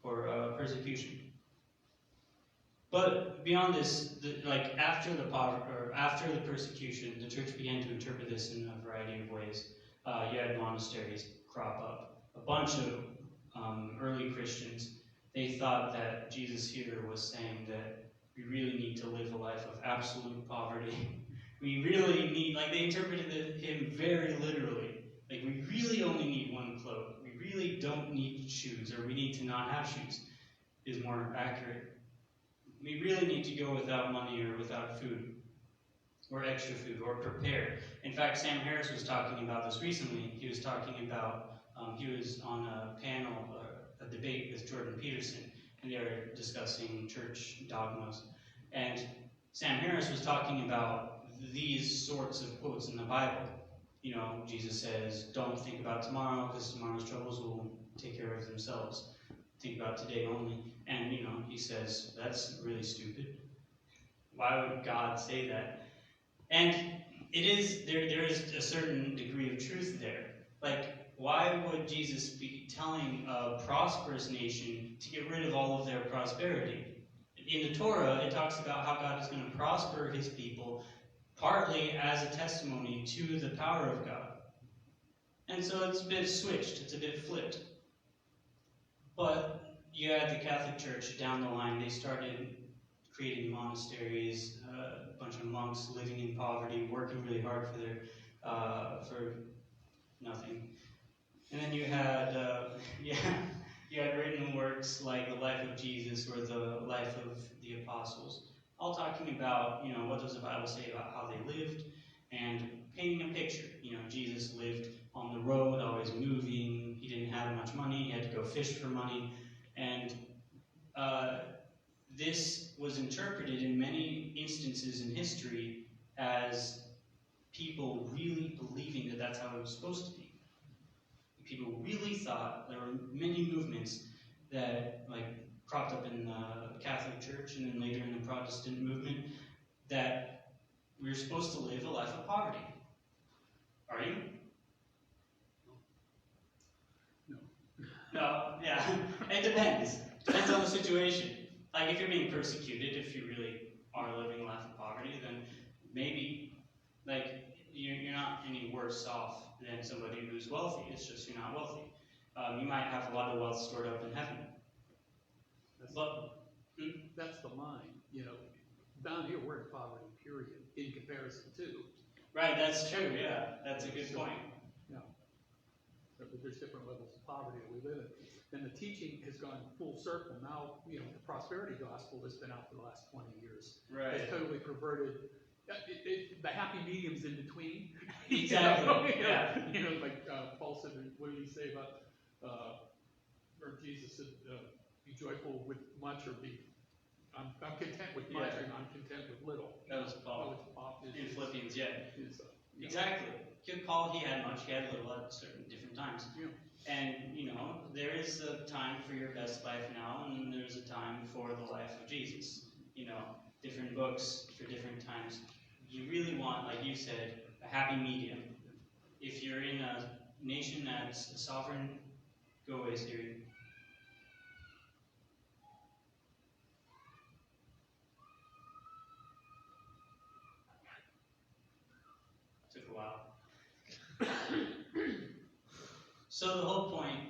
or persecution. But beyond this, after the persecution, the church began to interpret this in a variety of ways. You had monasteries crop up. A bunch of early Christians, they thought that Jesus here was saying that we really need to live a life of absolute poverty. We really need, they interpreted him very literally. We really only need one cloak. We really don't need shoes, or we need to not have shoes, is more accurate. We really need to go without money or without food, or extra food, or prepare. In fact, Sam Harris was talking about this recently. He was talking about, he was on a panel, a debate with Jordan Peterson, and they were discussing church dogmas. And Sam Harris was talking about these sorts of quotes in the Bible. Jesus says, don't think about tomorrow, because tomorrow's troubles will take care of themselves. Think about today only. And, he says, that's really stupid. Why would God say that? And there is a certain degree of truth there. Why would Jesus be telling a prosperous nation to get rid of all of their prosperity? In the Torah, it talks about how God is going to prosper his people, partly as a testimony to the power of God. And so it's a bit switched, it's a bit flipped. But you had the Catholic Church down the line. They started creating monasteries, a bunch of monks living in poverty, working really hard for nothing. And then you had written works like the life of Jesus or the life of the apostles, all talking about, what does the Bible say about how they lived, and painting a picture. Jesus lived on the road, always moving. He didn't have much money. He had to go fish for money. And this was interpreted in many instances in history as people really believing that that's how it was supposed to be. People really thought, there were many movements that, cropped up in the Catholic Church and then later in the Protestant movement, that we're supposed to live a life of poverty. Are you? No. No, yeah. It depends. Depends on the situation. Like if you're being persecuted, if you really are living a life of poverty, then maybe, like, you're not any worse off than somebody who's wealthy. It's just you're not wealthy. You might have a lot of wealth stored up in heaven. That's the line, you know. Down here, we're in poverty, period, in comparison to. Right, that's true, yeah. That's a good point. Yeah. But there's different levels of poverty that we live in. And the teaching has gone full circle. Now, you know, the prosperity gospel has been out for the last 20 years. Right. It's totally perverted. The happy medium's in between. Exactly, You know, yeah. You know, like Paul said, what did he say about, or Jesus said, be joyful with much or be, I'm content with much Yeah. and I'm content with little. That was Oh, Paul. it's Paul. In Philippians, yeah. Yeah. Exactly. Good Paul, he had much, he had little at certain different times. Yeah. And, you know, there is a time for your best life now, and there's a time for the life of Jesus. You know, different books for different times. You really want, like you said, a happy medium. If you're in a nation that's a sovereign, go away, Siri. Took a while. So the whole point,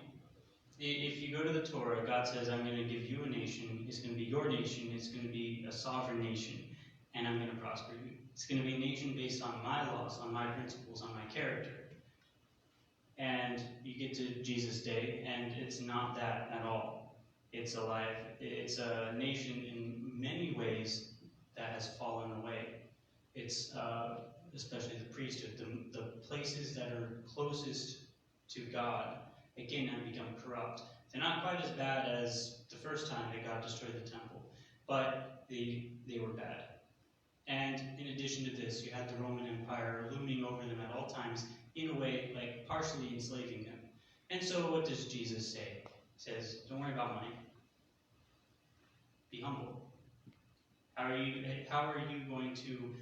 if you go to the Torah, God says, I'm going to give you a nation. It's going to be your nation. It's going to be a sovereign nation. And I'm going to prosper you. It's going to be a nation based on my laws, on my principles, on my character. And you get to Jesus' day, and it's not that at all. It's a nation in many ways that has fallen away. It's especially the priesthood, the places that are closest to God, again, have become corrupt. They're not quite as bad as the first time that God destroyed the temple, but they were bad. And in addition to this, you had the Roman Empire looming over them at all times, in a way, like partially enslaving them. And so what does Jesus say? He says, don't worry about money. Be humble. How are you going to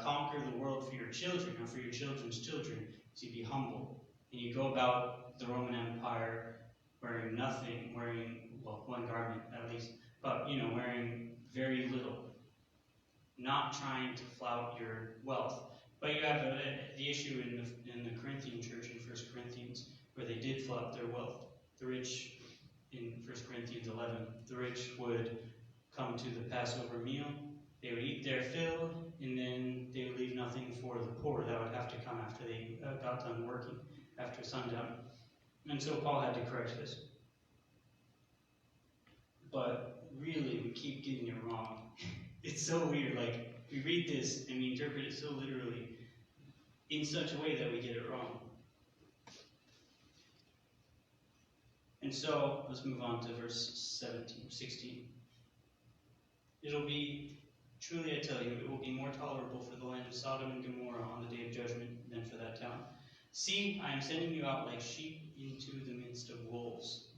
conquer the world for your children or for your children's children? To be humble. And you go about the Roman Empire wearing nothing, well, one garment at least, but, you know, wearing very little. Not trying to flout your wealth. But you have the issue in the Corinthian church in 1 Corinthians, where they did flout their wealth. The rich, in 1 Corinthians 11, the rich would come to the Passover meal, they would eat their fill, and then they would leave nothing for the poor that would have to come after they got done working, after sundown. And so Paul had to correct this. But really, we keep getting it wrong. It's so weird, like, we read this and we interpret it so literally in such a way that we get it wrong. And so, let's move on to verse 16. It'll be, truly I tell you, it will be more tolerable for the land of Sodom and Gomorrah on the day of judgment than for that town. See, I am sending you out like sheep into the midst of wolves.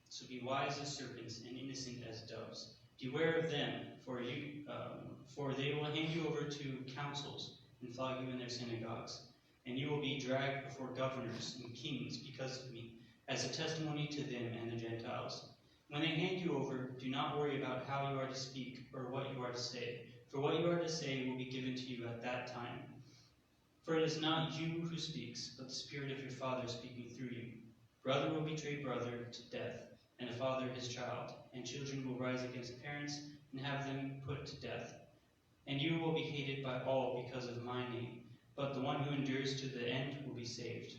So be wise as serpents and innocent as doves. Beware of them, for they will hand you over to councils and flog you in their synagogues. And you will be dragged before governors and kings because of me, as a testimony to them and the Gentiles. When they hand you over, do not worry about how you are to speak or what you are to say, for what you are to say will be given to you at that time. For it is not you who speaks, but the Spirit of your Father speaking through you. Brother will betray brother to death, and a father his child, and children will rise against parents and have them put to death. And you will be hated by all because of my name, but the one who endures to the end will be saved.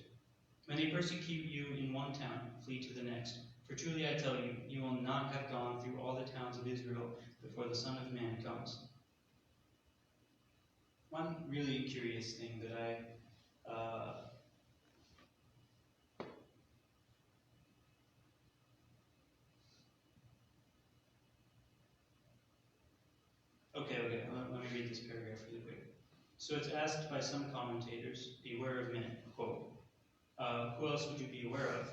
When they persecute you in one town, flee to the next. For truly I tell you, you will not have gone through all the towns of Israel before the Son of Man comes. One really curious thing that let me read this paragraph really quick. So it's asked by some commentators, beware of men, quote. Who else would you be aware of?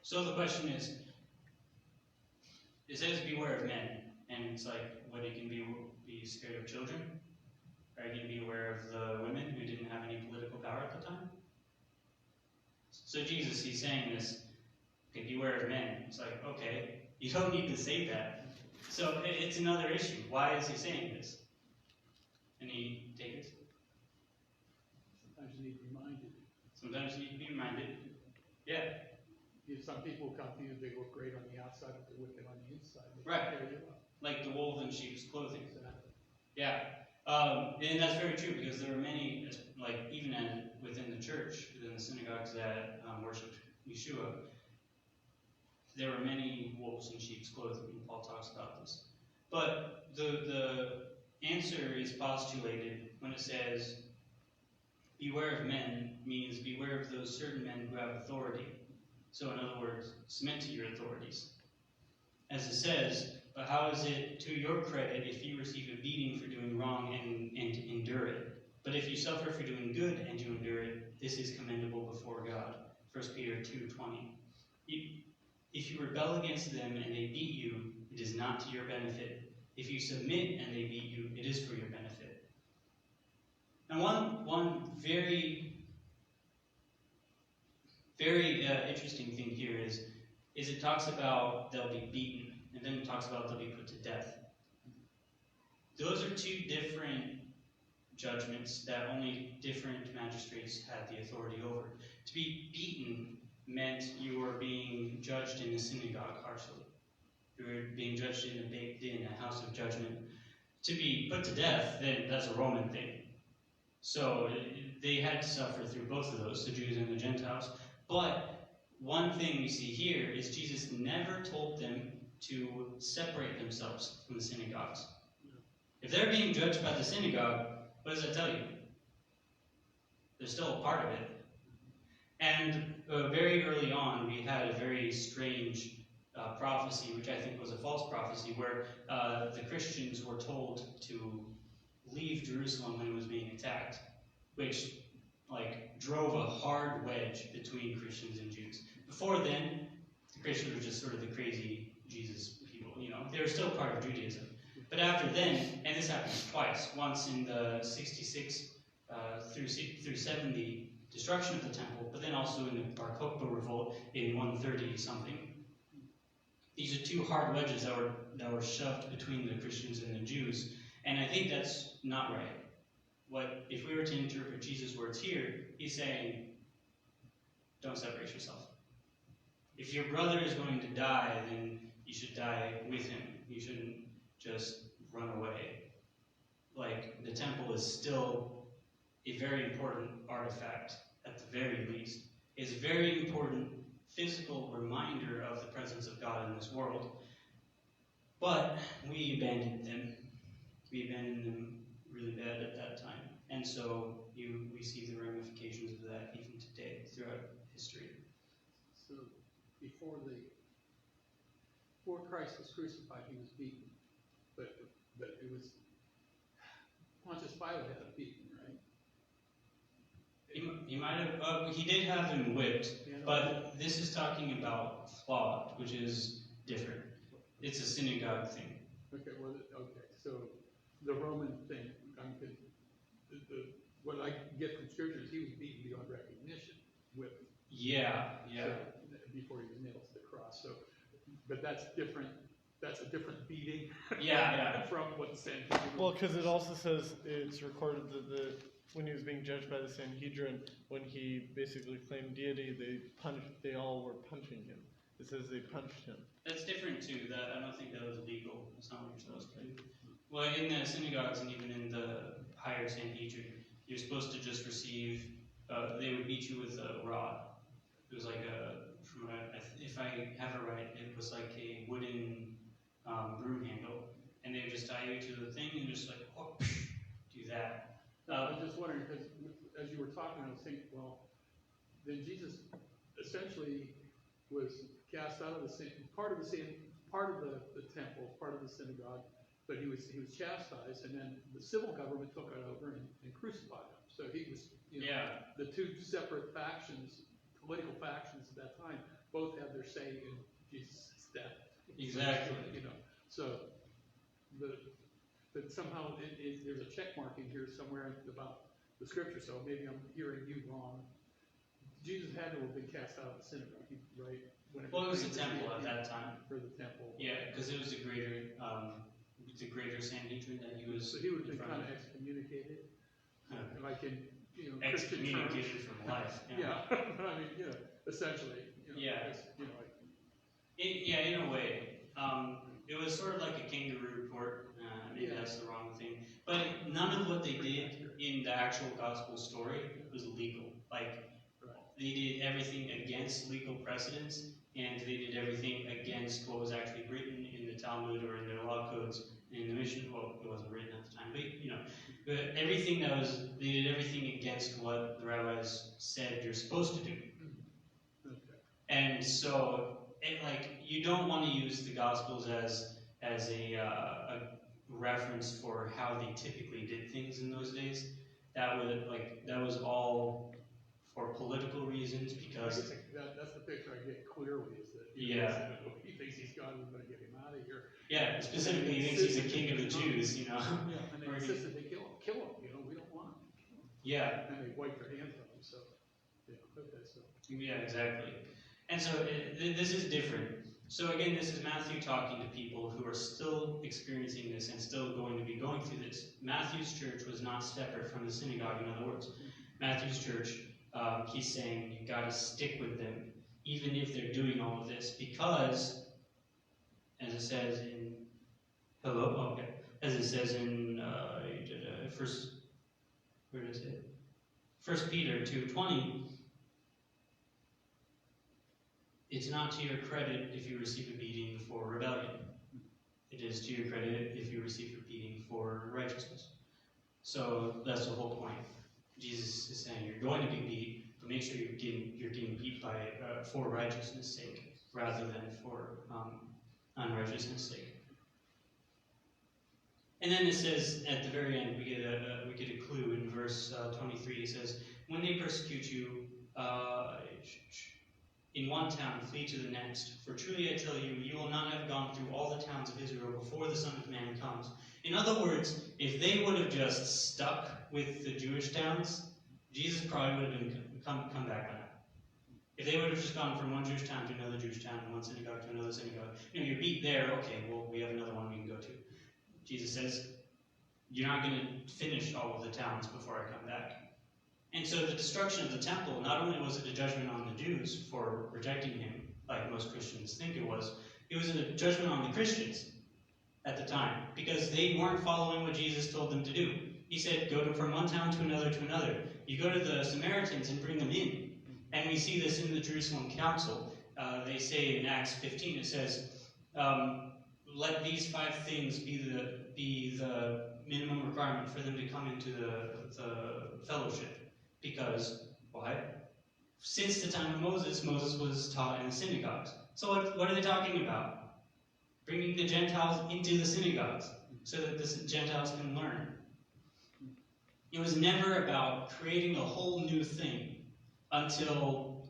So the question is, it says beware of men, and it's like, what, you can be scared of children? Are you going to be aware of the women who didn't have any political power at the time? So Jesus, he's saying this, okay, beware of men. It's like, okay, you don't need to say that. So it's another issue. Why is he saying this? Any takers? Sometimes you need reminded. Sometimes you need to be reminded. Yeah. Some people come to you, they look great on the outside, but they're wicked on the inside. They Right. tear you up. Like the wolf in sheep's clothing. Exactly. Yeah. And that's very true, because there were many, like even within the church, within the synagogues that worshipped Yeshua, there were many wolves in sheep's clothing, and Paul talks about this. But the answer is postulated when it says, beware of men, means beware of those certain men who have authority. So in other words, submit to your authorities. As it says, but how is it to your credit if you receive a beating for doing wrong and endure it? But if you suffer for doing good and you endure it, this is commendable before God. 1 Peter 2:20. If you rebel against them and they beat you, it is not to your benefit. If you submit and they beat you, it is for your benefit. Now one very interesting thing here is it talks about they'll be beaten, and then it talks about they'll be put to death. Those are two different judgments that only different magistrates had the authority over. To be beaten meant you were being judged in a synagogue harshly. You were being judged in a house of judgment. To be put to death, then that's a Roman thing. So they had to suffer through both of those, the Jews and the Gentiles. But one thing we see here is Jesus never told them to separate themselves from the synagogues. If they're being judged by the synagogue, what does that tell you? They're still a part of it. And very early on, we had a very strange prophecy, which I think was a false prophecy, where the Christians were told to leave Jerusalem when it was being attacked, which drove a hard wedge between Christians and Jews. Before then, the Christians were just sort of the crazy Jesus people, They were still part of Judaism. But after then, and this happens twice, once in the 66 through 70 destruction of the temple, but then also in the Bar Kokhba revolt in 130 something. These are two hard wedges that were shoved between the Christians and the Jews, and I think that's not right. If we were to interpret Jesus' words here, he's saying, don't separate yourself. If your brother is going to die, then you should die with him. You shouldn't just run away. The temple is still a very important artifact, at the very least. It's a very important physical reminder of the presence of God in this world. But we abandoned them. We abandoned them really bad at that time. And so we see the ramifications of that even today throughout history. So before Christ was crucified, he was beaten. But it was Pontius Pilate had him beaten, right? He might have. He did have him whipped, but this is talking about flogged, which is different. It's a synagogue thing. Okay. So the Roman thing. What I get from scripture is he was beaten beyond recognition, whipped. Yeah. So, before he was nailed to the cross. So, but that's different. That's a different beating. Yeah. From what the Sanhedrin. Well, because it also says it's recorded that when he was being judged by the Sanhedrin, when he basically claimed deity, they all were punching him. It says they punched him. That's different too. I don't think that was legal. That's not what you're supposed to do. Well, in the synagogues and even in the higher Sanhedrin, you're supposed to just receive. They would beat you with a rod. It was if I have it right, it was like a wooden broom handle, and they would just tie you to the thing and just do that. I was just wondering, because as you were talking, I was thinking, well, then Jesus essentially was cast out of part of the temple, part of the synagogue, but he was chastised, and then the civil government took it over and crucified him. So he was, the two separate factions, political factions at that time, both had their say in Jesus' death. Exactly. You know, so that somehow there's a check mark in here somewhere about the scripture, so maybe I'm hearing you wrong. Jesus had to have been cast out of the synagogue, right? Well, it was a temple at that time. For the temple. Yeah, because it was the greater Sanhedrin that he was. So he would have in been front kind of of. excommunicated, like in, Christian Excommunicated terms. from life. Yeah, I mean, essentially. Yeah. In a way. It was sort of like a kangaroo court. Maybe that's the wrong thing. But none of what they did in the actual gospel story was legal. Like, they did everything against legal precedents, and they did everything against what was actually written in the Talmud or in their law codes in the mission. Well, it wasn't written at the time, but everything they did everything against what the rabbis said you're supposed to do. Okay. And so, you don't want to use the Gospels as a reference for how they typically did things in those days. That was all for political reasons, because that's the picture I get clearly, is that he thinks he's God, we're going to get him out of here. Yeah, specifically he thinks he's the king of the Jews, Yeah, and they insisted they kill him, we don't want him. Yeah. And they wipe their hands on him, so, okay, so. Yeah, exactly. And so this is different. So again, this is Matthew talking to people who are still experiencing this and still going to be going through this. Matthew's church was not separate from the synagogue, in other words. Matthew's church, he's saying you got to stick with them, even if they're doing all of this, because, as it says in, as it says in First Peter 2:20, it's not to your credit if you receive a beating for rebellion. It is to your credit if you receive a beating for righteousness. So that's the whole point. Jesus is saying you're going to be beat, but make sure you're getting beat for righteousness' sake rather than for unrighteousness' sake. And then it says at the very end, we get a clue in verse 23. It says, "When they persecute you in one town, flee to the next. For truly I tell you, you will not have gone through all the towns of Israel before the Son of Man comes." In other words, if they would have just stuck with the Jewish towns, Jesus probably would have been come back by now. If they would have just gone from one Jewish town to another Jewish town, and one synagogue to another synagogue, you're beat there, okay, well, we have another one we can go to. Jesus says, you're not going to finish all of the towns before I come back. And so the destruction of the temple, not only was it a judgment on the Jews for rejecting him, like most Christians think it was a judgment on the Christians at the time, because they weren't following what Jesus told them to do. He said, go from one town to another to another. You go to the Samaritans and bring them in. And we see this in the Jerusalem Council. They say in Acts 15, it says, let these 5 things be the minimum requirement for them to come into the fellowship. Because, why? Since the time of Moses was taught in the synagogues. So what are they talking about? Bringing the Gentiles into the synagogues so that the Gentiles can learn. It was never about creating a whole new thing until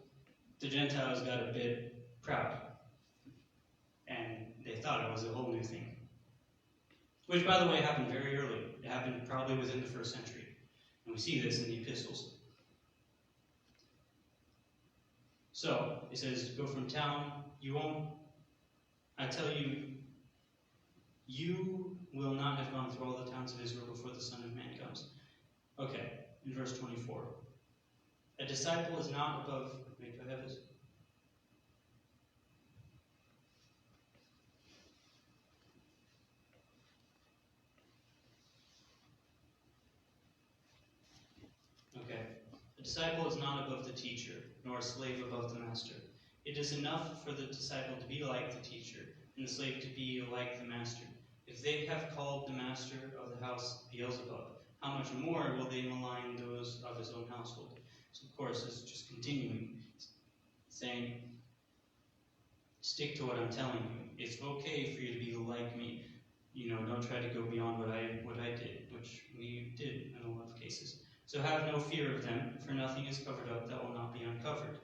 the Gentiles got a bit proud. And they thought it was a whole new thing. Which, by the way, happened very early. It happened probably within the 1st century. And we see this in the epistles. So, it says, go from town, I tell you, you will not have gone through all the towns of Israel before the Son of Man comes. Okay, in verse 24. A disciple is not above... Wait, do I have this? Okay. A disciple is not above the teacher, nor a slave above the master. It is enough for the disciple to be like the teacher, and the slave to be like the master. If they have called the master of the house Beelzebub, how much more will they malign those of his own household? So, of course, it's just continuing, saying, stick to what I'm telling you. It's okay for you to be like me. Don't try to go beyond what I did, which we did in a lot of cases. So have no fear of them, for nothing is covered up that will not be uncovered.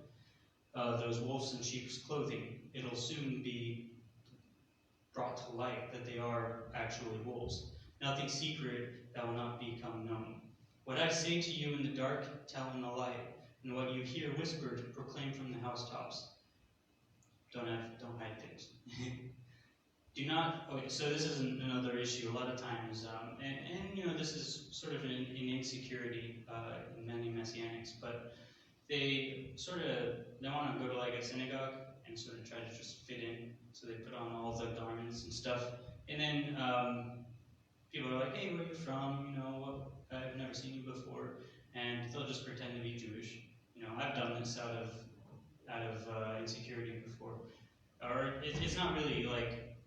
Those wolves in sheep's clothing, it'll soon be brought to light that they are actually wolves. Nothing secret that will not become known. What I say to you in the dark, tell in the light, and what you hear whispered, proclaim from the housetops. Don't hide things. Do not. Okay, so this is another issue. A lot of times, and this is sort of an insecurity in many messianics, but they want to go to like a synagogue and sort of try to just fit in. So they put on all the garments and stuff, and then people are like, "Hey, where are you from? I've never seen you before," and they'll just pretend to be Jewish. I've done this out of insecurity before, or it's not really like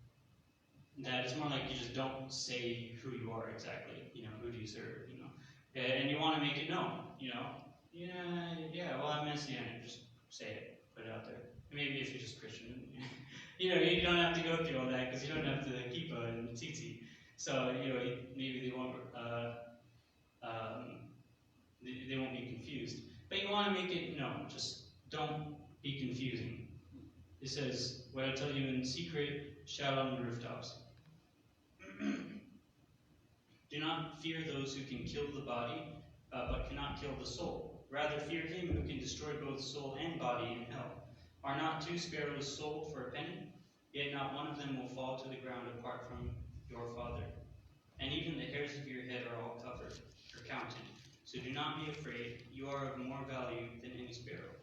that. It's more like you just don't say who you are exactly. Who do you serve? And you want to make it known. Yeah. Well, I'm Messianic. Just say it. Put it out there. Maybe if you're just Christian, you don't have to go through all that because you don't have to kippah and tzitzit. So maybe they won't. They won't be confused. But you want to make it known. Just don't be confusing. It says, "What I tell you in secret, shout on the rooftops." Do not fear those who can kill the body, but cannot kill the soul. Rather, fear him who can destroy both soul and body in hell. Are not 2 sparrows sold for a penny? Yet not one of them will fall to the ground apart from your Father. And even the hairs of your head are all covered, or counted. So do not be afraid. You are of more value than any sparrow.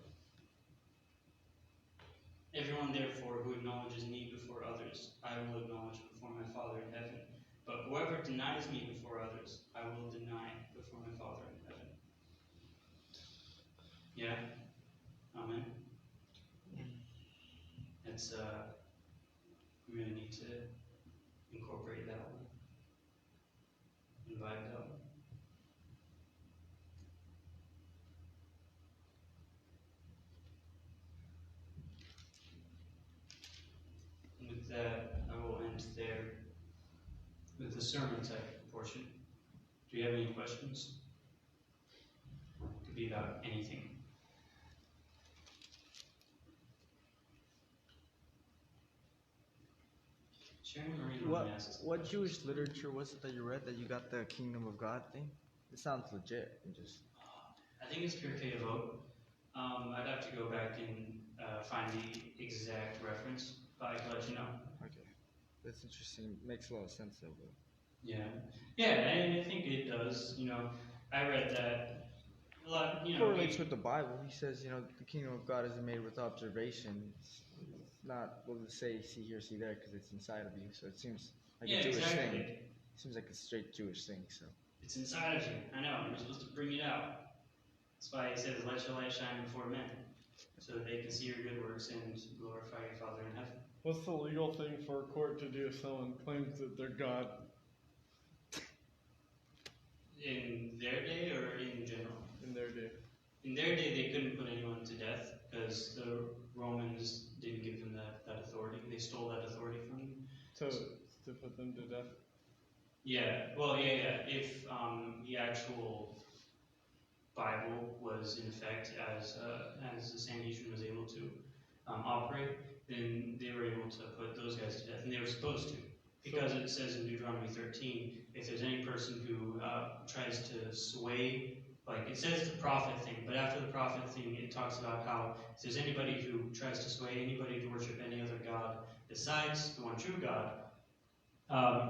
Everyone, therefore, who acknowledges me before others, I will acknowledge before my Father in heaven. But whoever denies me before others, I will deny before my Father in heaven. Yeah? Amen? It's, we really need to incorporate that one. Invite that one. And with that, I will end there with the sermon type portion. Do you have any questions? It could be about anything. Sharon Marie asks. What Jewish literature was it that you read that you got the Kingdom of God thing? It sounds legit. I think it's Pure Vote. I'd have to go back and find the exact reference, but I can let you know. Okay. That's interesting. Makes a lot of sense though. But... Yeah, I think it does. I read that a lot. Correlates with the Bible. He says, the kingdom of God isn't made with observation. It's not what to say, see here, see there, because it's inside of you. So it seems like a Jewish thing. It seems like a straight Jewish thing. So it's inside of you. I know. You're supposed to bring it out. That's why he says, "Let your light shine before men, so that they can see your good works and glorify your Father in heaven." What's the legal thing for a court to do if someone claims that they're God? In their day or in general? In their day. In their day, they couldn't put anyone to death because the Romans didn't give them that authority. They stole that authority from them. So, to put them to death? Yeah. If the actual Bible was in effect as the Sanhedrin was able to operate, then they were able to put those guys to death, and they were supposed to. Because it says in Deuteronomy 13, if there's any person who tries to sway, like it says the prophet thing, but after the prophet thing, it talks about how if there's anybody who tries to sway anybody to worship any other god besides the one true God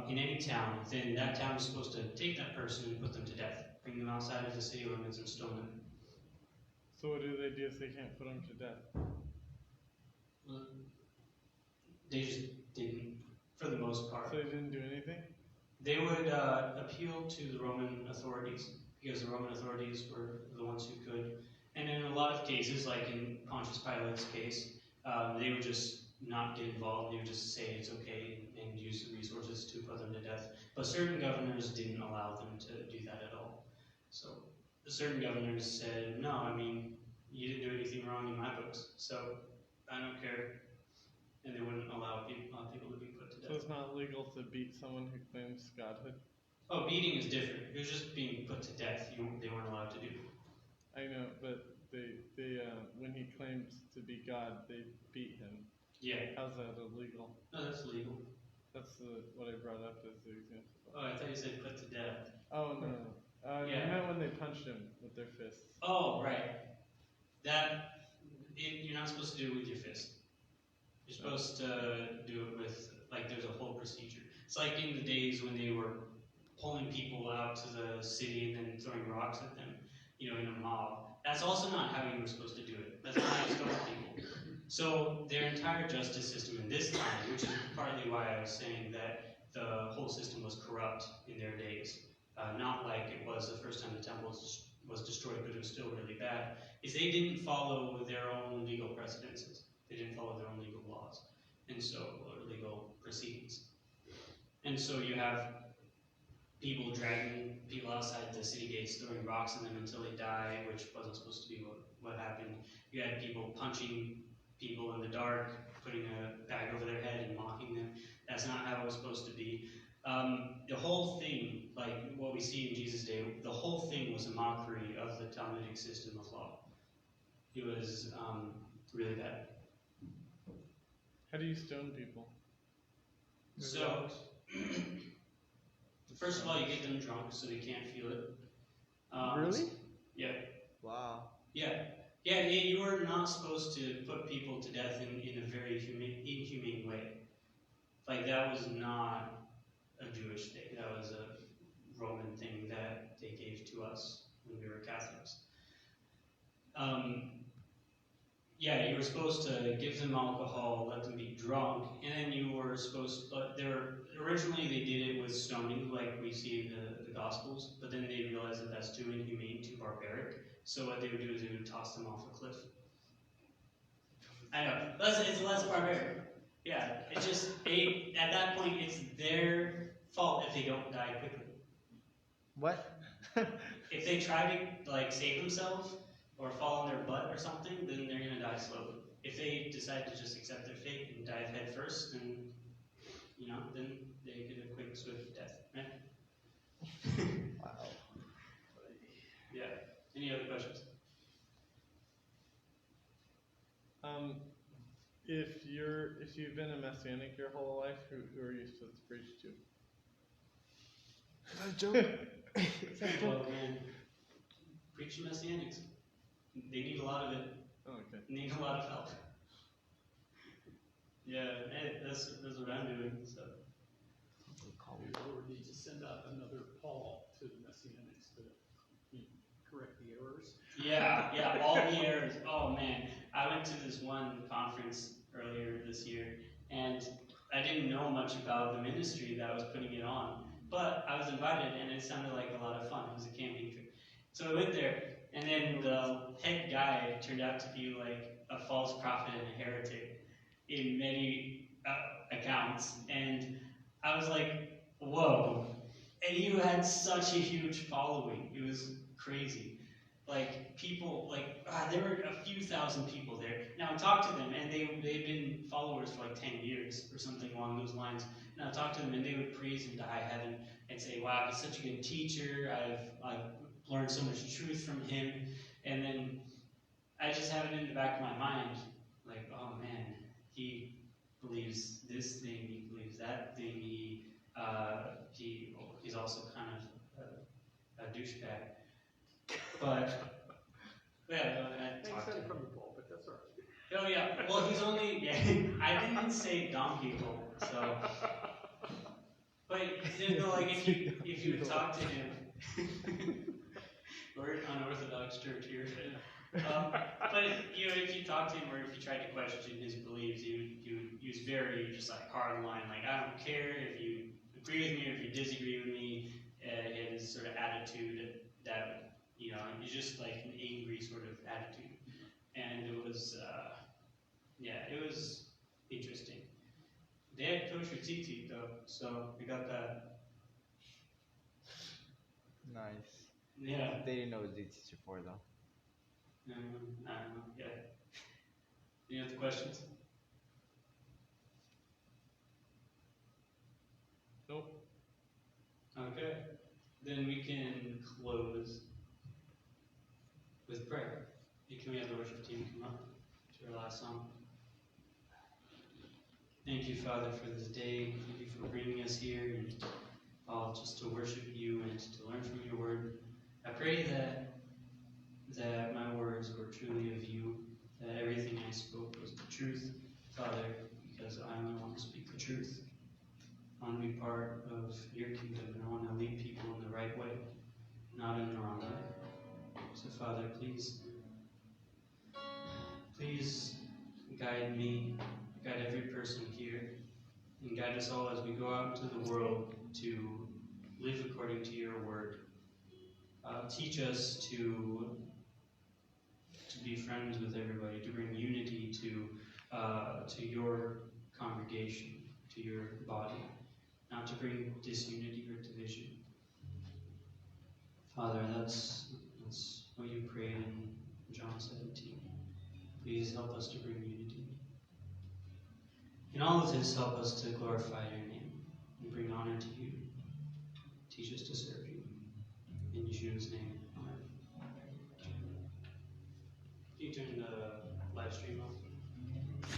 in any town, then that town is supposed to take that person and put them to death, bring them outside of the city limits and stone them. So what do they do if they can't put them to death? They just didn't, for the most part. So they didn't do anything? They would appeal to the Roman authorities, because the Roman authorities were the ones who could. And in a lot of cases, like in Pontius Pilate's case, they would just not get involved. They would just say it's okay and use the resources to put them to death. But certain governors didn't allow them to do that at all. So certain governors said, no, you didn't do anything wrong in my books, so I don't care. And they wouldn't allow people to be put to death. So it's not legal to beat someone who claims godhood? Oh, beating is different. It was just being put to death. They weren't allowed to do. I know, but they when he claims to be God, they beat him. Yeah. How's that illegal? No, that's legal. That's what I brought up as the example. Oh, I thought you said put to death. Oh, no. I Yeah. meant when they punched him with their fists. Oh, right. You're not supposed to do it with your fist. You're supposed to do it with, like, there's a whole procedure. It's like in the days when they were pulling people out to the city and then throwing rocks at them, in a mob. That's also not how you were supposed to do it. That's not how you stone people. So their entire justice system in this time, which is partly why I was saying that the whole system was corrupt in their days, not like it was the first time the temple was destroyed, but it was still really bad, is they didn't follow their own legal precedences. They didn't follow their own legal laws, or legal proceedings. And so you have people dragging people outside the city gates, throwing rocks at them until they die, which wasn't supposed to be what happened. You had people punching people in the dark, putting a bag over their head and mocking them. That's not how it was supposed to be. The whole thing, like what we see in Jesus' day, the whole thing was a mockery of the Talmudic system of law. It was really bad. How do you stone people? So, first of all, you get them drunk so they can't feel it. Really? Yeah. Wow. Yeah. Yeah, you are not supposed to put people to death in a very inhumane way. Like, that was not a Jewish thing. That was a Roman thing that they gave to us when we were Catholics. Yeah, you were supposed to give them alcohol, let them be drunk, and then you were supposed to, originally they did it with stoning, like we see in the Gospels, but then they realized that that's too inhumane, too barbaric, so what they would do is they would toss them off a cliff. I know, it's less barbaric. Yeah, it's just, at that point, it's their fault if they don't die quickly. What? If they try to, save themselves, or fall on their butt or something, then they're going to die slowly. If they decide to just accept their fate and dive head first, then, then they get a quick, swift death, right? Wow. Yeah. Any other questions? If you've been a Messianic your whole life, who are you supposed to preach to? Is that a joke? Well, man, preach to Messianics. They need a lot of it. Oh, okay. They need a lot of help. Yeah, that's what I'm doing. So. The Lord needs to send out another Paul to the Messianics to correct the errors. Yeah, all the errors. Oh man, I went to this one conference earlier this year, and I didn't know much about the ministry that was putting it on, but I was invited, and it sounded like a lot of fun. It was a camping trip, so I went there, and then the head guy turned out to be like a false prophet and a heretic in many accounts, and I was like, whoa! And he had such a huge following. It was crazy. Like, people, there were a few thousand people there. Now, I talked to them, and they've been followers for 10 years, or something along those lines. And I talked to them, and they would praise him to high heaven, and say, wow, he's such a good teacher, I've learned so much truth from him. And then, I just have it in the back of my mind, like, oh man, he believes this thing, he believes that thing, he's also kind of a douchebag. But, yeah, I talked to him. From the pulpit, that's all right. Oh, yeah. Well, he's only, I didn't say dumb people, so. But, if you would talk to him, we're an unorthodox church here. But, if you talk to him or if you tried to question his beliefs, he would use very just hard line, I don't care if you agree with me or if you disagree with me, his sort of attitude that, he's just an angry sort of attitude. And it was, it was interesting. They had kosher tzitzit though, so we got that. Nice. Yeah. They didn't know what it's before though. I don't know, yeah. Any other questions? Nope. Okay. Then we can close with prayer. Can we have the worship team come up to our last song? Thank you, Father, for this day. Thank you for bringing us here and all just to worship you and to learn from your word. I pray that my words were truly of you, that everything I spoke was the truth, Father, because I only want to speak the truth. I want to be part of your kingdom, and I want to lead people in the right way, not in the wrong way. So, Father, please guide me, guide every person here, and guide us all as we go out into the world to live according to your word. Teach us to be friends with everybody, to bring unity to your congregation, to your body, not to bring disunity or division. Father, that's what you prayed in John 17. Please help us to bring unity. In all of this, help us to glorify your name and bring honor to you. Teach us to serve you. In Yeshua's name, amen. You turn the light